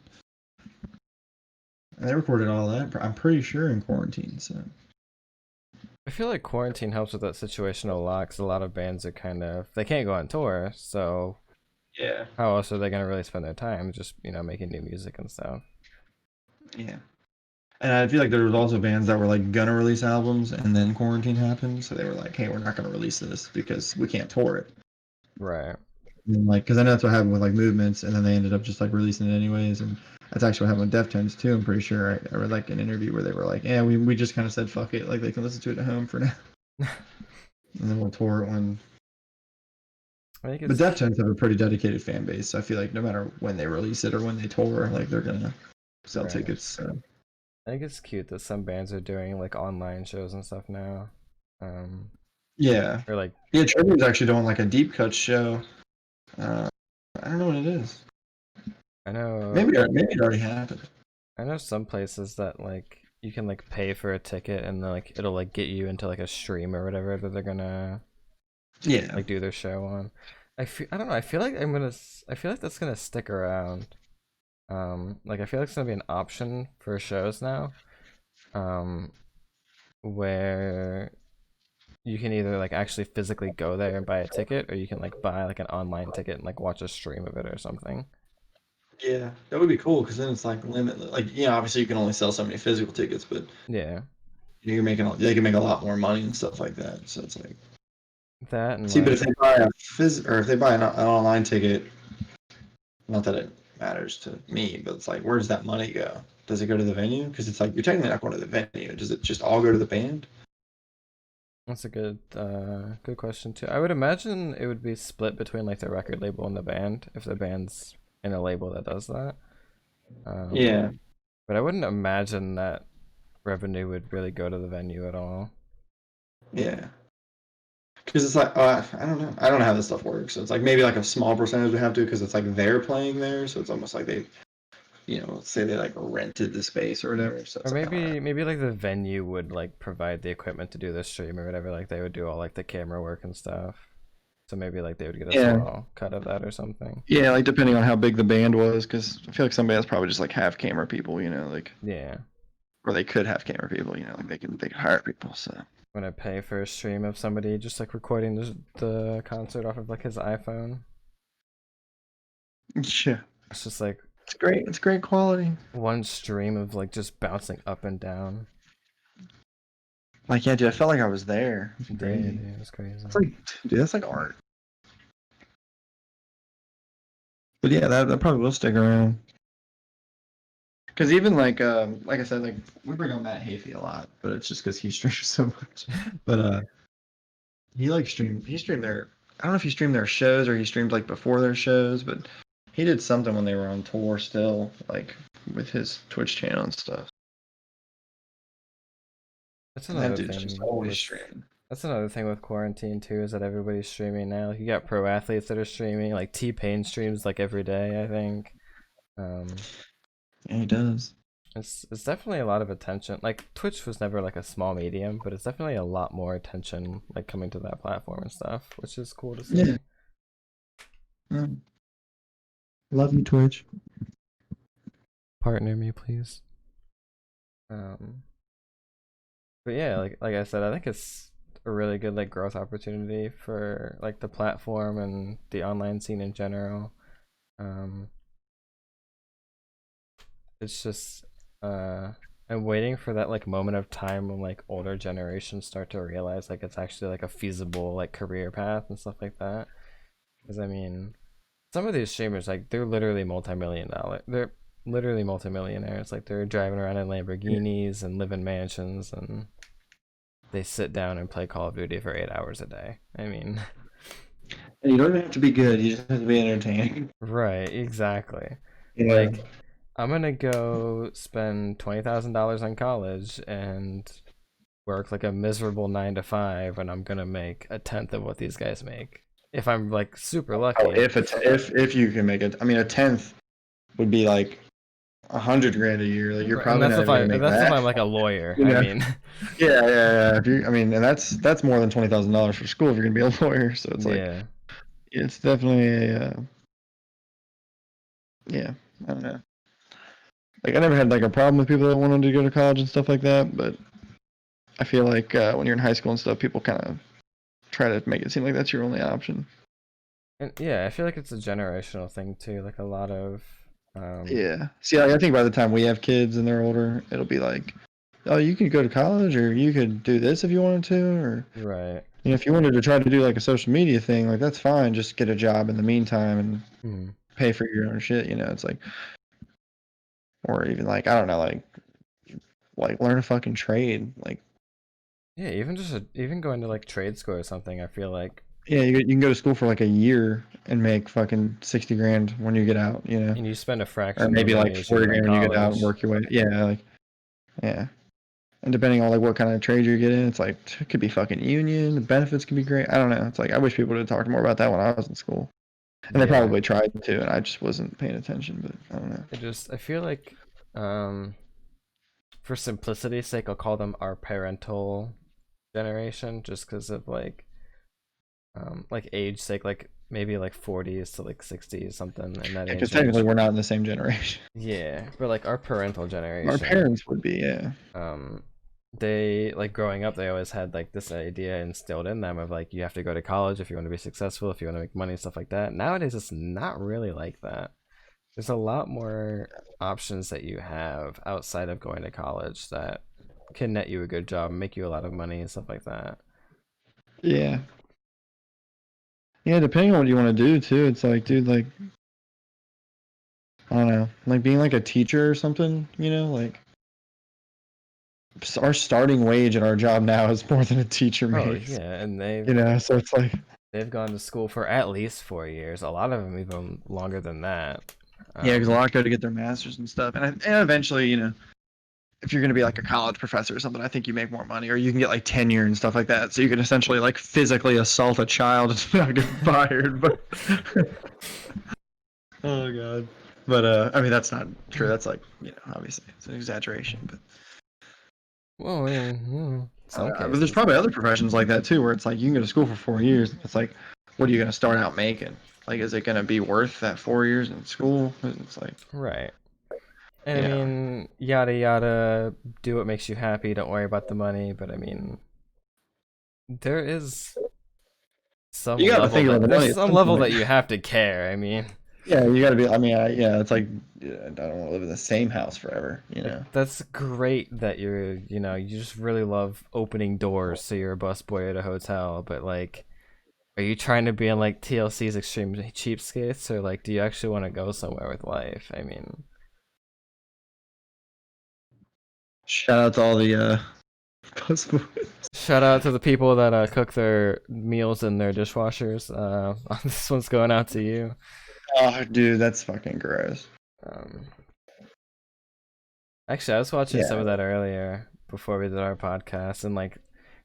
And they recorded all that. I'm pretty sure in quarantine. So I feel like quarantine helps with that situation a lot because a lot of bands are kind of they can't go on tour, so yeah, how else are they gonna really spend their time? Just making new music and stuff. yeah. And I feel like there was also bands that were like gonna release albums, and then quarantine happened, so they were like, "Hey, we're not gonna release this because we can't tour it." Right. And like, because I know that's what happened with like Movements, and then they ended up just like releasing it anyways. And that's actually what happened with Deftones too. I'm pretty sure I read like an interview where they were like, "Yeah, we just kind of said fuck it, like they can listen to it at home for now, and then we'll tour it when." I think But it's Deftones have a pretty dedicated fan base, so I feel like no matter when they release it or when they tour, like they're gonna sell right. tickets. So. I think it's cute that some bands are doing like online shows and stuff now. Um, Yeah, or like yeah. Trivia's actually doing like a deep cut show. Uh, I don't know what it is. I know Maybe it already happened. I know some places that like you can like pay for a ticket and then, like it'll like get you into like a stream or whatever that they're gonna Yeah, like do their show on. I don't know. I feel like that's gonna stick around. Like I feel like it's gonna be an option for shows now. Um, where you can either like actually physically go there and buy a ticket, or you can like buy like an online ticket and like watch a stream of it or something. yeah, that would be cool because then it's like limitless. Like, obviously you can only sell so many physical tickets, but Yeah. you're making they can make a lot more money and stuff like that. So it's like, That and See, but like, if they buy or if they buy an online ticket, not that it matters to me, but it's like, where does that money go? Does it go to the venue? Because it's like you're technically not going to the venue. Does it just all go to the band? that's a good question too. I would imagine it would be split between like the record label and the band if the band's in a label that does that. Um, Yeah, but I wouldn't imagine that revenue would really go to the venue at all. yeah. Because it's like, I don't know. I don't know how this stuff works. So it's like maybe like a small percentage would have to, because it's like they're playing there. So it's almost like they, let's say they like rented the space or whatever. So Or it's like, I don't know. maybe like the venue would like provide the equipment to do the stream or whatever. Like they would do all like the camera work and stuff. So maybe like they would get a Yeah, small cut of that or something. yeah, like depending on how big the band was, because I feel like somebody that's probably just like have camera people, like, Yeah. or they could have camera people, like they could hire people. So When I pay for a stream of somebody just like recording the concert off of like his iPhone, yeah, it's just like it's great. It's great quality. one stream of like just bouncing up and down. Like, yeah, dude, I felt like I was there. It's Yeah, crazy. dude, it's crazy. It's like, dude, that's like art. But yeah, that probably will stick around. Because even like I said, like we bring on Matt Hafey a lot, but it's just because he streams so much. But he streamed their, I don't know if he streamed their shows or he streamed like before their shows, but he did something when they were on tour still, like with his Twitch channel and stuff. That's And that another dude's just thing always with streaming. That's another thing with quarantine too, is that everybody's streaming now. You got pro athletes that are streaming, like T-Pain streams like every day, I think. Um, Yeah, he does. it's definitely a lot of attention. Like Twitch was never like a small medium, but it's definitely a lot more attention like coming to that platform and stuff, which is cool to Yeah. see. Love you, Twitch. Partner me, please. Um, but yeah, like I said, I think it's a really good like growth opportunity for like the platform and the online scene in general. Um, it's just I'm waiting for that like moment of time when like older generations start to realize like it's actually like a feasible like career path and stuff like that. Because I mean, some of these streamers like they're literally they're literally multimillionaires. Like they're driving around in Lamborghinis and live in mansions, and they sit down and play Call of Duty for 8 hours a day. I mean, And you don't even have to be good, you just have to be entertaining. right, exactly. Yeah. Like I'm gonna go spend $20,000 on college and work like a miserable 9 to 5, and I'm gonna make a tenth of what these guys make if I'm like super Oh, lucky. if you can make it, I mean, a tenth would be like 100 grand a year. Like you're Right, and probably not even gonna make that's if that. I'm like a lawyer. You I know? mean, Yeah, yeah, yeah. If you, I mean, and that's more than $20,000 for school if you're gonna be a lawyer. So it's like yeah. it's definitely yeah. I don't know. Like I never had like a problem with people that wanted to go to college and stuff like that, but I feel like when you're in high school and stuff, people kind of try to make it seem like that's your only option. And yeah, I feel like it's a generational thing too. Like a lot of Yeah. See, I think by the time we have kids and they're older, it'll be like, oh, you could go to college, or you could do this if you wanted to, or right. if you wanted to try to do like a social media thing, like that's fine. Just get a job in the meantime and Hmm. pay for your own shit. It's like, or even like I don't know, like learn a fucking trade. Like, Yeah, even going to like trade school or something, I feel like, yeah, you can go to school for like a year and make fucking 60 grand when you get out. and you spend a Or fraction of the maybe money like as you 40 would in grand when you get out and college. work your way. Yeah, like yeah. And depending on like what kind of trade you're getting, it's like it could be fucking union. The benefits could be great. I don't know. It's like I wish people would have talked more about that when I was in school. And they Yeah. probably tried to, and I just wasn't paying attention. But I don't know. I feel like um for simplicity's sake, I'll call them our parental generation, just because of like age sake, like maybe like 40s to like 60s, something in that Because age technically range. we're not in the same generation. Yeah, but like our parental Our generation, parents would be, yeah. um, they like growing up, they always had like this idea instilled in them of like you have to go to college if you want to be successful, if you want to make money, stuff like that. Nowadays, it's not really like that. There's a lot more options that you have outside of going to college that can net you a good job, make you a lot of money and stuff like that. Yeah. Yeah, depending on what you want to do too. It's like, dude, like I don't know, like being like a teacher or something. Like our starting wage at our job now is more than a teacher Oh makes. yeah, and they've So it's like, they've gone to school for at least 4 years. A lot of them even longer than that. yeah, because a Um, lot go to get their masters and stuff, and eventually, if you're going to be like a college professor or something, I think you make more money, or you can get like tenure and stuff like that. So you can essentially like physically assault a child and not get fired. But oh god. But I mean that's not true. That's like obviously it's an exaggeration. But well, in some but there's cases, probably other professions like that too, where it's like you can go to school for 4 years. It's like, what are you going to start out making? Like, is it going to be worth that 4 years in school? It's like, right? And I you know, mean, yada yada. Do what makes you happy. Don't worry about the money. But I mean, there is some you got to level think about that the there's money at some some level point. that you have to care. I mean, Yeah, you got to be. I mean, yeah, it's like I don't want to live in the same house forever. like that's great that you just really love opening doors, so you're a busboy at a hotel. But like, are you trying to be in like TLC's Extreme Cheapskates, or like, do you actually want to go somewhere with life? I mean, Shout out to all the busboys. shout out to the people that cook their meals in their dishwashers. This one's going out to you. Oh, dude, that's fucking gross. Um, Actually, I was watching some Yeah. of that earlier before we did our podcast, and like,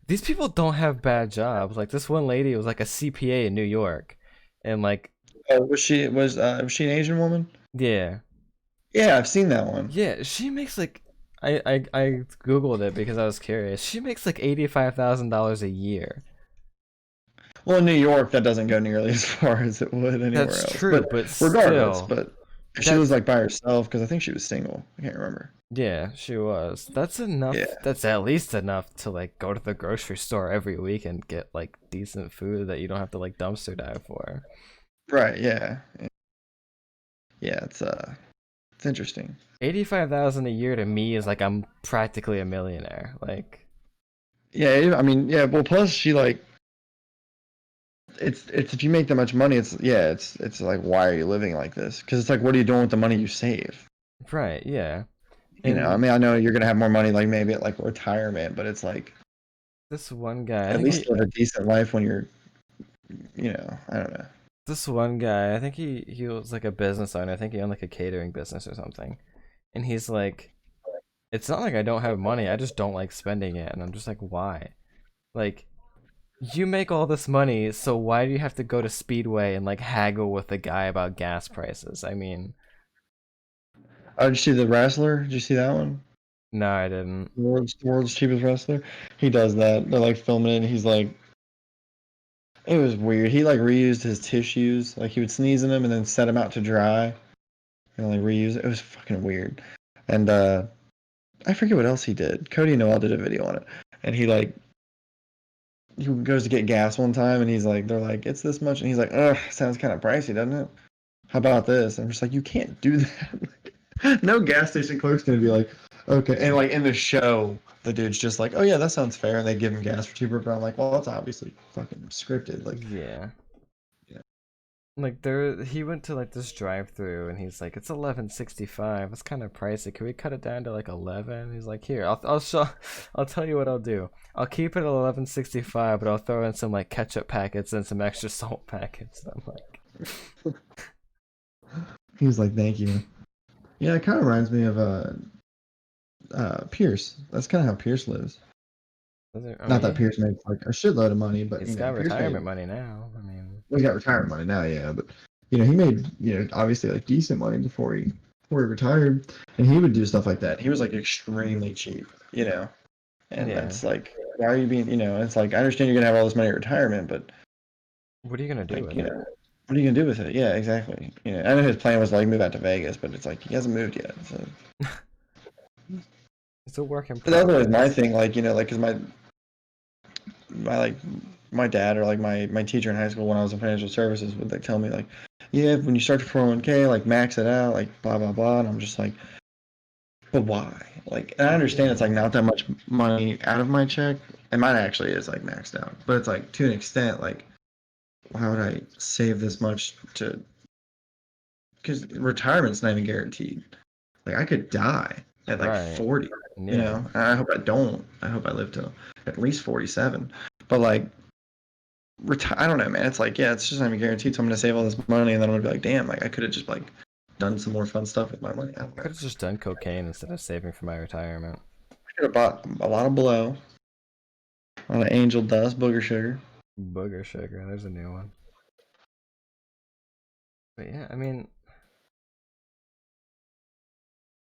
these people don't have bad jobs. Like this one lady was like a CPA in New York, and like, Oh, was she an Asian woman? yeah, Yeah, I've seen that one. yeah, she makes like, I googled it because I was curious. She makes like $85,000 a year. Well, in New York, that doesn't go nearly as far as it would anywhere That's else. true, But but regardless, still, but if she was that's like by herself, because I think she was single. I can't remember. yeah, she was. That's Yeah. enough. That's at least enough to like go to the grocery store every week and get like decent food that you don't have to like dumpster dive for. Right. Yeah. Yeah. It's interesting. 85,000 a year to me is like I'm practically a millionaire. Like, Yeah. I mean, yeah. Well, plus she like it's if you make that much money, it's like why are you living like this? Because it's like what are you doing with the money you save? right, yeah. I And mean, I know you're gonna have more money like maybe at like retirement, but it's like this one guy, I at think least live a decent life when you're. I don't know. this one guy, I think he was like a business owner. I think he owned like a catering business or something. And he's like, it's not like I don't have money. I just don't like spending it. And I'm just like, why? Like, you make all this money, so why do you have to go to Speedway and like haggle with the guy about gas prices? I mean, Oh, did you see the wrestler? Did you see that one? no, I didn't. World's cheapest wrestler. He does that. They're like filming it, and he's like, it was weird. He like reused his tissues. Like he would sneeze in them and then set them out to dry and like reuse it. It was fucking weird. And I forget what else he did. Cody Noel did a video on it, and he goes to get gas one time, and they're like, it's this much, and he's like, ugh, sounds kind of pricey, doesn't it? How about this? And I'm just like, you can't do that. No gas station clerk's gonna be like, okay. And like in the show, the dude's just like, oh yeah, that sounds fair, and they give him gas for cheaper. But I'm like, well, that's obviously fucking scripted. Like, Yeah. yeah. Like he went to like this drive-through and he's like, it's 11.65. It's kind of pricey. Can we cut it down to like 11? He's like, here, I'll show, I'll tell you what I'll do. I'll keep it at 11.65, but I'll throw in some like ketchup packets and some extra salt packets. And I'm like, He was like, thank you. Yeah, it kind of reminds me of Pierce. That's kind of how Pierce lives. I Not that mean, Pierce makes like a shitload of money, but he's got Pierce made retirement money now. I mean, well, he got retirement money now, yeah. But he made obviously like decent money before he retired, and he would do stuff like that. He was like extremely cheap, and yeah. that's like why are you being it's like I understand you're gonna have all this money at retirement, but What are you gonna do like with it? what are you gonna do with it? Yeah, exactly. I know his plan was to like move out to Vegas, but it's like he hasn't moved yet. So It's a work in but that was always my progress. thing, like like because like my dad or like my teacher in high school when I was in financial services would like tell me like, yeah, when you start your 401k, like max it out, like blah blah blah, and I'm just like, but why? Like, and I understand it's like not that much money out of my check, and mine actually is like maxed out, but it's like to an extent, like why would I save this much to? Because retirement's not even guaranteed. Like I could die at like Right. 40, you Yeah. know. And I hope I don't. I hope I live till at least 47. But like I don't know, man. It's like, yeah, it's just not even guaranteed. So I'm gonna save all this money, and then I'm gonna be like, damn, like I could have just like done some more fun stuff with my money. I don't know. Could have just done cocaine instead of saving for my retirement. I could have bought a lot of blow, a lot of angel dust, booger sugar. Booger sugar. There's a new one. But yeah, I mean,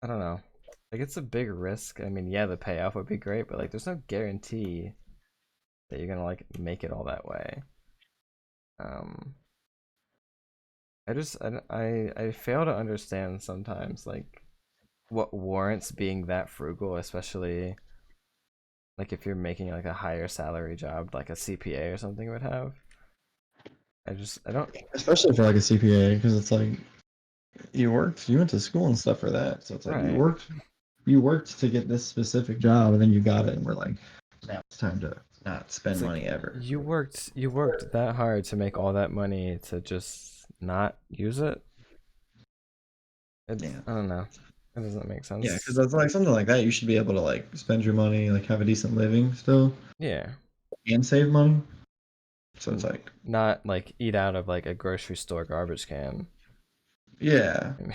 I don't know. Like it's a big risk. I mean, yeah, the payoff would be great, but like there's no guarantee that you're gonna like make it all that way. Um, I fail to understand sometimes like what warrants being that frugal, especially like if you're making like a higher salary job, like a CPA or something would have. I don't. Especially for like a CPA, because it's like you went to school and stuff for that. So it's like Right. you worked to get this specific job, and then you got it, and we're like, now it's time to not spend It's like money ever. you worked that hard to make all that money to just not use it. Yeah. I don't know. It doesn't make Yeah, because sense. that's like something like that. You should be able to like spend your money, like have a decent living still, Yeah. and save money. So it's like, Not like eat out of like a grocery store garbage can. yeah. And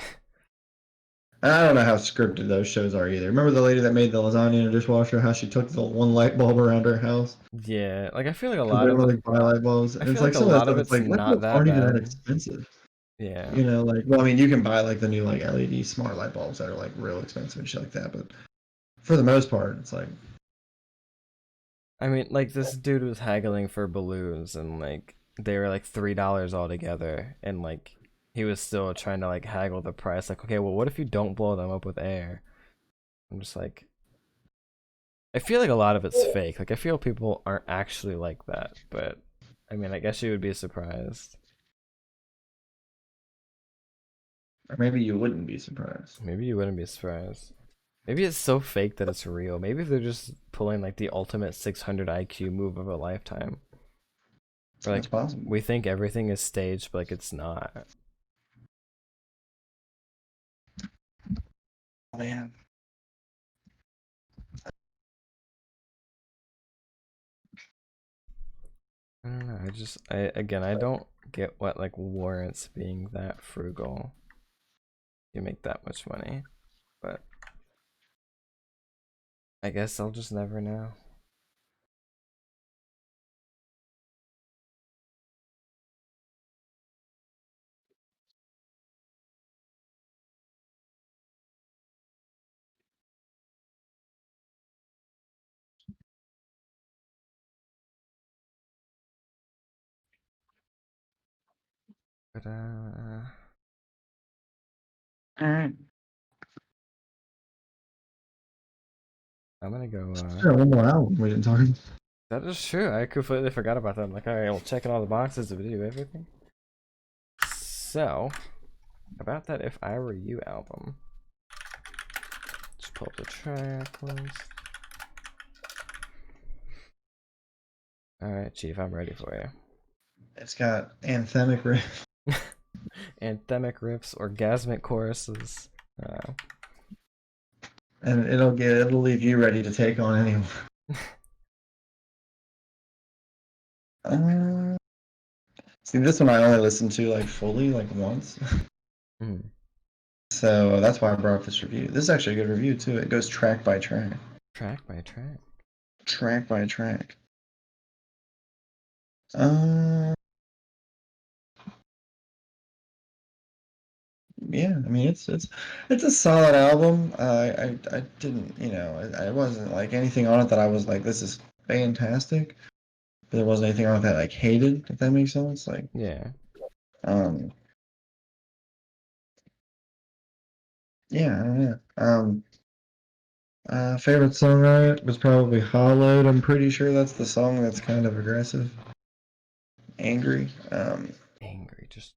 I don't know how scripted those shows are either. Remember the lady that made the lasagna in a dishwasher? How she took the one light bulb around her house Yeah, like I feel like a because lot they of were like buy light bulbs. I And it's feel like like a some of that lot stuff. of It's it's like light not bulbs that aren't even that bad. expensive. Yeah. You know, like well, I mean, you can buy like the new like LED smart light bulbs that are like real expensive and shit like that. But for the most part, it's like I mean, like this dude was haggling for balloons and like they were like $3 altogether and like he was still trying to like haggle the price. Like, okay, well what if you don't blow them up with air? I'm just like I feel like a lot of it's fake. Like I feel people aren't actually like that, but I mean, I guess you would be surprised. or maybe you wouldn't be surprised. Maybe you wouldn't be surprised. Maybe it's so fake that it's real. Maybe they're just pulling like the ultimate 600 IQ move of a lifetime. Or That's like possible. we think everything is staged, but like it's not. Oh, man. I don't know. I don't get what like warrants being that frugal. You make that much money, but I guess I'll just never know. But All right. I'm gonna go. Sure, one more album we didn't talk about. That is true. I completely forgot about that. I'm like, all right, well, checking all the boxes. Did we do everything? So, about that "If I Were You" album. Just pull up the track list. All right, Chief, I'm ready for you. It's got anthemic riff. Anthemic riffs, orgasmic choruses. Uh, And it'll leave you ready to take on anyone. Uh, See, this one I only listened to like fully like once, mm, so that's why I brought up this review. This is actually a good review too. It goes track by track, track by track. track by track. Uh, yeah, I mean it's a solid album. I didn't I wasn't like anything on it that I was like this is fantastic. But there wasn't anything on it that I like hated. If that makes sense, like Yeah. um yeah, I don't know. Favorite song on it was probably Hollowed. I'm pretty sure that's the song that's kind of aggressive, angry. Angry, just.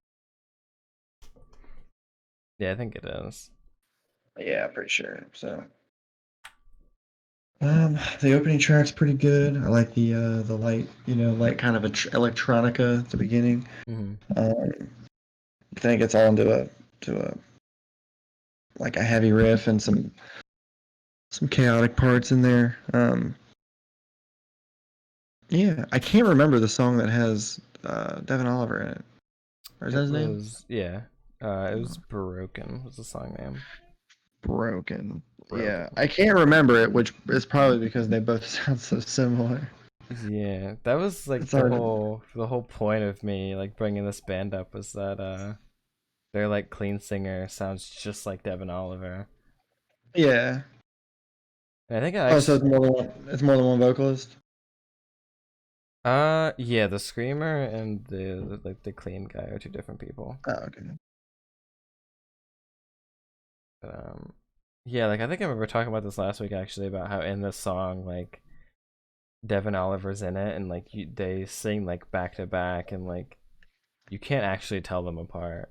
Yeah, I think it is. Yeah, pretty sure. So, The opening track's pretty good. I like the light, light kind of electronica at the beginning. Hmm. Um, then it gets all into a like a heavy riff and some chaotic parts in there. Yeah, I can't remember the song that has Devin Oliver in it. Or is that It his name? was, yeah. It was Broken was the song name. Broken. Yeah, Broken. I can't remember it, which is probably because they both sound so similar. Yeah, that was like It's hard. the whole point of me like bringing this band up was that their like clean singer sounds just like Devin Oliver. Yeah. And I think I Oh, so actually it's more than one. It's more than one vocalist. yeah, the screamer and like the clean guy are two different people. Oh, okay. But, yeah, like I think I remember talking about this last week actually about how in this song like Devin Oliver's in it and like they sing like back to back and like you can't actually tell them apart,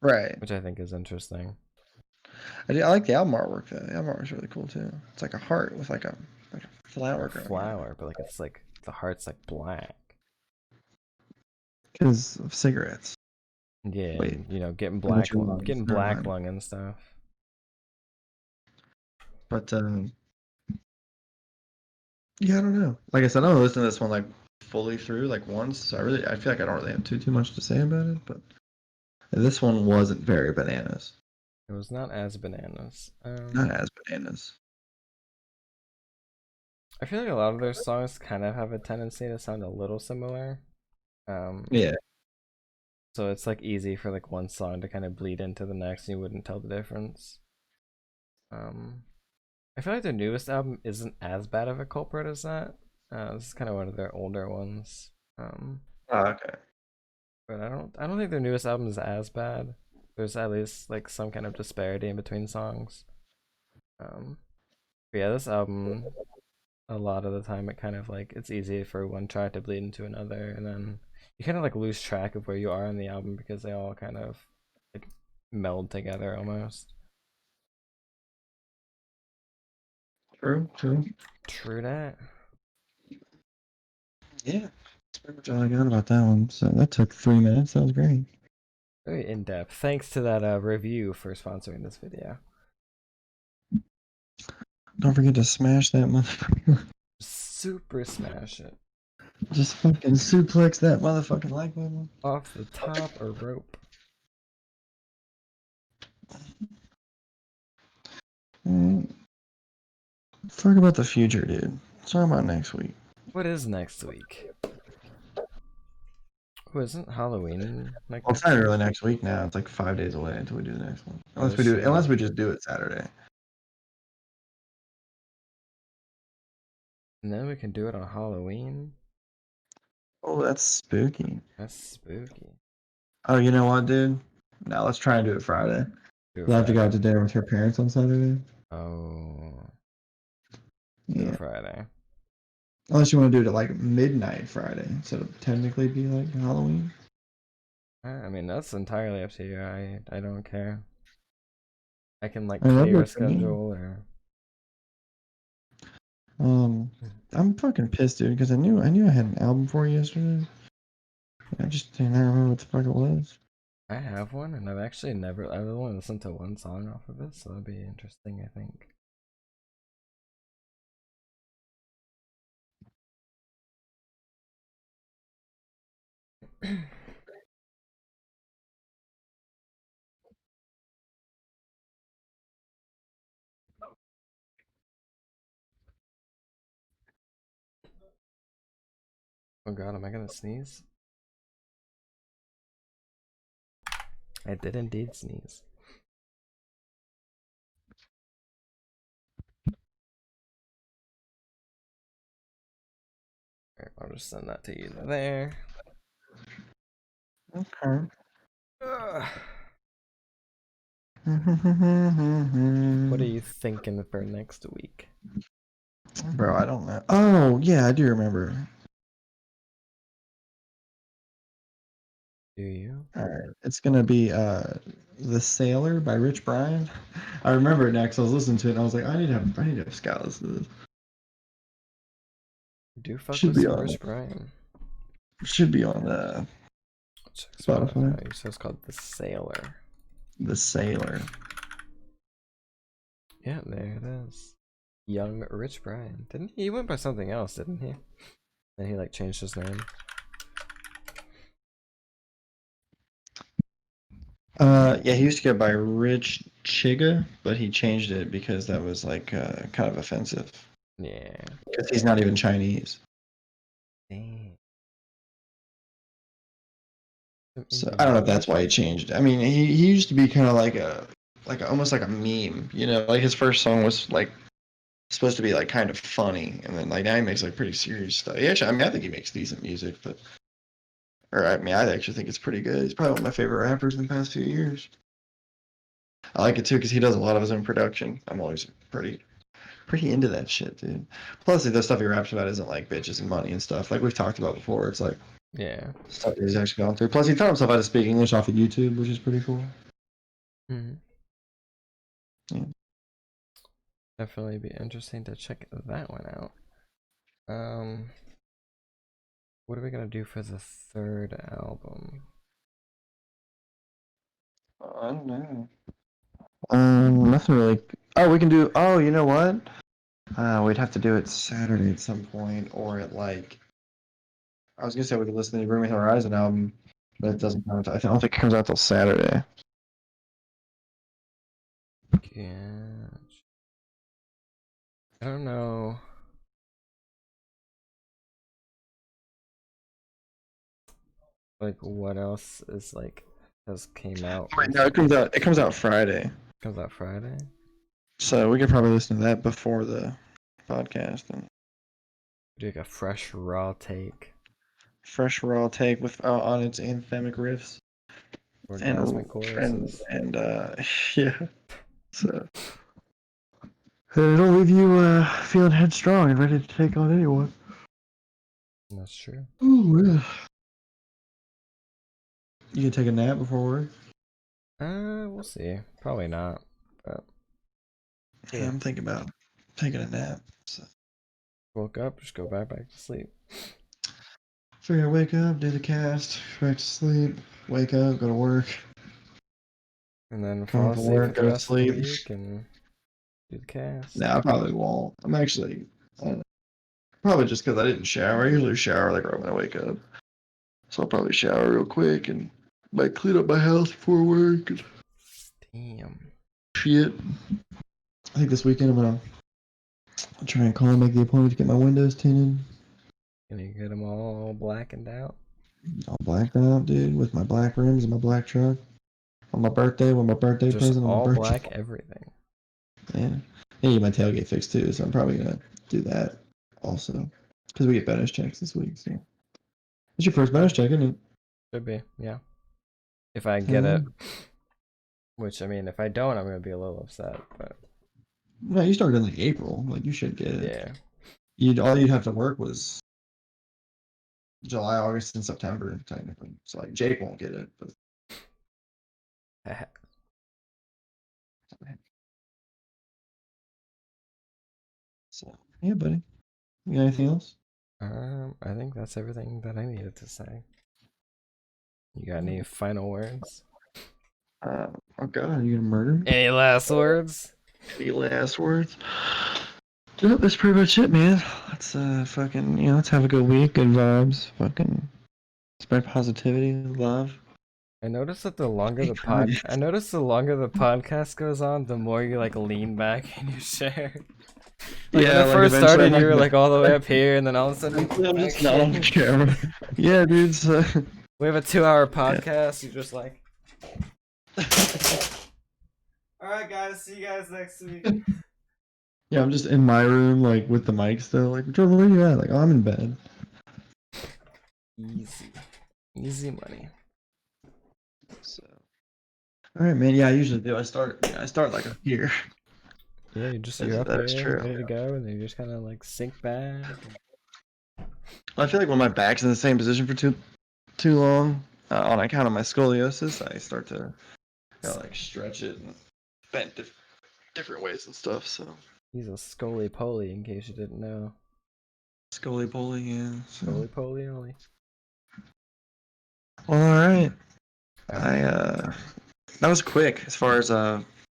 Right. which I think is interesting. I like the album artwork though. The album artwork's really cool too. It's like a heart with like a A flower growing out of it. flower, but like it's like the heart's like black. Because of cigarettes. Yeah, Wait, and you know, with your lungs. getting Never black mind. lung and stuff. But yeah, I don't know. Like I said, I don't listen to this one like fully through like once. So I feel like I don't really have too much to say about it. But this one wasn't very bananas. It was not as bananas. Not as bananas. I feel like a lot of their songs kind of have a tendency to sound a little similar. Um, Yeah. so it's like easy for like one song to kind of bleed into the next, and you wouldn't tell the difference. Um, I feel like their newest album isn't as bad of a culprit as that. This is kind of one of their older ones. Um, Oh, okay. but I don't think their newest album is as bad. There's at least like some kind of disparity in between songs. Um, but yeah, this album, a lot of the time, it kind of like it's easy for one track to bleed into another, and then you kind of like lose track of where you are in the album because they all kind of like meld together almost. True. True. True that. Yeah. That's pretty much all I got about that one. So that took 3 minutes. That was great. Very in depth. Thanks to that review for sponsoring this video. Don't forget to smash that motherfucker. Super smash it Just fucking suplex that motherfucking like button. off the top or rope. Mm, Talk about the future, dude. Let's talk about next week. What is next week? Oh, isn't Halloween like Well, it's next not week? really next week now. It's like 5 days away until we do the next one. Oh Unless shit. we just do it Saturday. And then we can do it on Halloween. Oh, that's spooky. That's spooky. Oh, you know what, dude? Now let's try and do it Friday. Do it You'll have to go out Friday. to dinner with your parents on Saturday. Oh, do it Yeah. Friday. Unless you want to do it at like midnight Friday, so it'll technically be like Halloween. I mean, that's entirely up to you. I don't care. I can like I mean, that clear a works for me. schedule or. Um, I'm fucking pissed, dude, because I knew I had an album for you yesterday. I just didn't remember what the fuck it was. I have one, and I've only listened to one song off of it, so that'd be interesting, I think. Oh god, am I gonna sneeze? I did indeed sneeze. Alright, I'll just send that to you there. Okay. Ugh. What are Bro, you thinking for next week? I don't know. Oh, yeah, I do remember. Do you? All right, it's gonna be "The Sailor" by Rich Brian. I remember it now because I was listening to it and I was like, I need to have Scott listen to this. Do fuck Should with be some on Rich Brian. Check Spotify. Spotify. So it's called The Sailor. "The Sailor." Yeah, there it is. Young Rich Brian. Didn't he? He went by something else, didn't he? And he like changed his name. Yeah, he used to go by Rich Chiga, but he changed it because that was like kind of offensive. Yeah. Because he's not even Chinese. Dang. Some So I don't know if Indian. that's why he changed it. I mean, he used to be kind of like almost like a meme, you know? Like his first song was like supposed to be like kind of funny, and then like now he makes like pretty serious stuff. Yeah, actually, I mean, I think he makes decent music, but or I mean, I actually think it's pretty good. He's probably one of my favorite rappers in the past few years. I like it too because he does a lot of his own production. I'm always pretty into that shit, dude. Plus, the stuff he raps about isn't like bitches and money and stuff like we've talked about before. It's like Yeah. stuff that he's actually gone through. Plus, he taught himself how to speak English off of YouTube, which is pretty cool. Hmm. Yeah. Definitely be interesting to check that one out. What are we gonna do for the third album? I don't know. Nothing really. Oh, we can do. Oh, you know what? We'd have to do it Saturday at some point, or at like. I was gonna say we could listen to the Bring Me the Horizon album, but it doesn't come out. I don't think it comes out till Saturday. Yeah. I don't know. Like what else is like has came out Wait, no, it recently? comes out. It comes out Friday, Comes out Friday. so we could probably listen to that before the podcast and Do like a fresh raw take. fresh raw take with on its anthemic riffs Orgasmic and choruses. and yeah. So it'll leave you feeling headstrong and ready to take on anyone. That's true. Ooh, yeah. You can take a nap before work. We'll see. Probably not. But Yeah, yeah. I'm thinking about taking a nap. So Woke up, just go back to sleep. figure wake up, do the cast, go back to sleep, wake up, go to work, And then come fall home from asleep work, for the go to rest of the sleep. week and do the cast. No, I probably won't. I'm actually, I don't know, probably just because I didn't shower. I usually shower like right when I wake up. So I'll probably shower real quick and might clean up my house before work and Damn. shit. I think this weekend I'll try and call and make the appointment to get my windows tinted. Can you get them all blackened out? All blacked out, dude, with my black rims and my black truck. On my birthday, with my birthday Just present on my all birthday. black everything. Yeah. I need my tailgate fixed too, so I'm probably gonna do that also. Because we get bonus checks this week, so. It's your first bonus check, isn't it? Should be, yeah. If I get Hell yeah. it. Which I mean, if I don't, I'm gonna be a little upset. But No, you started in like April. Like you should get it. yeah. All you'd have to work was July, August, and September technically. So like Jake won't get it, but so yeah, buddy. You got anything else? I think that's everything that I needed to say. You got any final words? Oh god, you gonna murder me? Any last words? Any last words? Nope, that's pretty much it, man. Let's fucking let's have a good week, good vibes, fucking spread positivity, love. I noticed that the longer the God. I noticed the longer the podcast goes on, the more you like lean back in your chair. Like when Yeah, it like first eventually started, you were like all the way up here, and then all of a sudden, I'm back just not on here. camera. Yeah, dude. So, We have a 2-hour yeah. podcast. You're just like, all right, guys. See you guys next week. Yeah, I'm just in my room, like with the mic still. Like, Jordan, where you at? Like, oh, I'm in bed. Easy, easy money. So, all right, man. Yeah, I usually do. I start like up here. Yeah, you're up That is here, true. ready to go, and then you just kind of like sink back. I feel like when my back's in the same position for too long, on account of my scoliosis, I start to like stretch it and bend different ways and stuff. So He's a scoly poly, in case you didn't know. scully pulley, yeah. So. Scoly poly only. Well, all right. Alright. That was quick as far as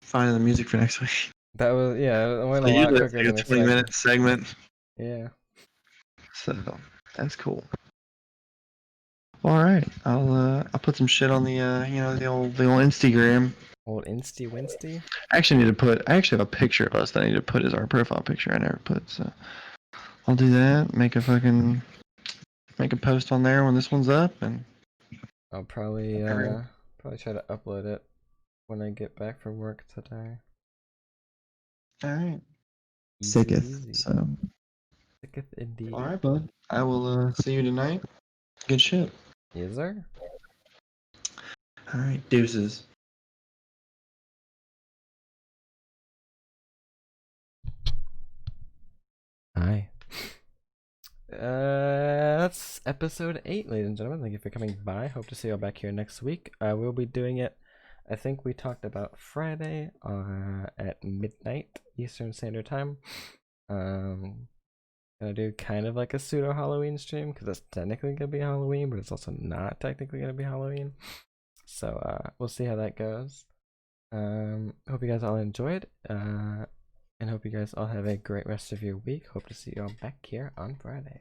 finding the music for next week. That was, yeah, it went a Like, lot usually quicker it's than like a 20-minute expected. segment, Yeah. so that's cool. All right, I'll put some shit on the the old Instagram. Old Insty Winsty. I actually have a picture of us that I need to put as our profile picture. I never put, so I'll do that. Make a post on there when this one's up, and I'll probably try to upload it when I get back from work today. all right. Easy Sicketh. easy. So Sicketh indeed. all right, bud. I will see you tonight. Good shit. Is there? All right, deuces. Hi. That's episode 8, ladies and gentlemen. Thank you for coming by. Hope to see you all back here next week. We'll be doing it. I think we talked about Friday at midnight Eastern Standard Time. Gonna do kind of like a pseudo Halloween stream because it's technically gonna be Halloween, but it's also not technically gonna be Halloween. So we'll see how that goes. Hope you guys all enjoyed. And hope you guys all have a great rest of your week. Hope to see you all back here on Friday.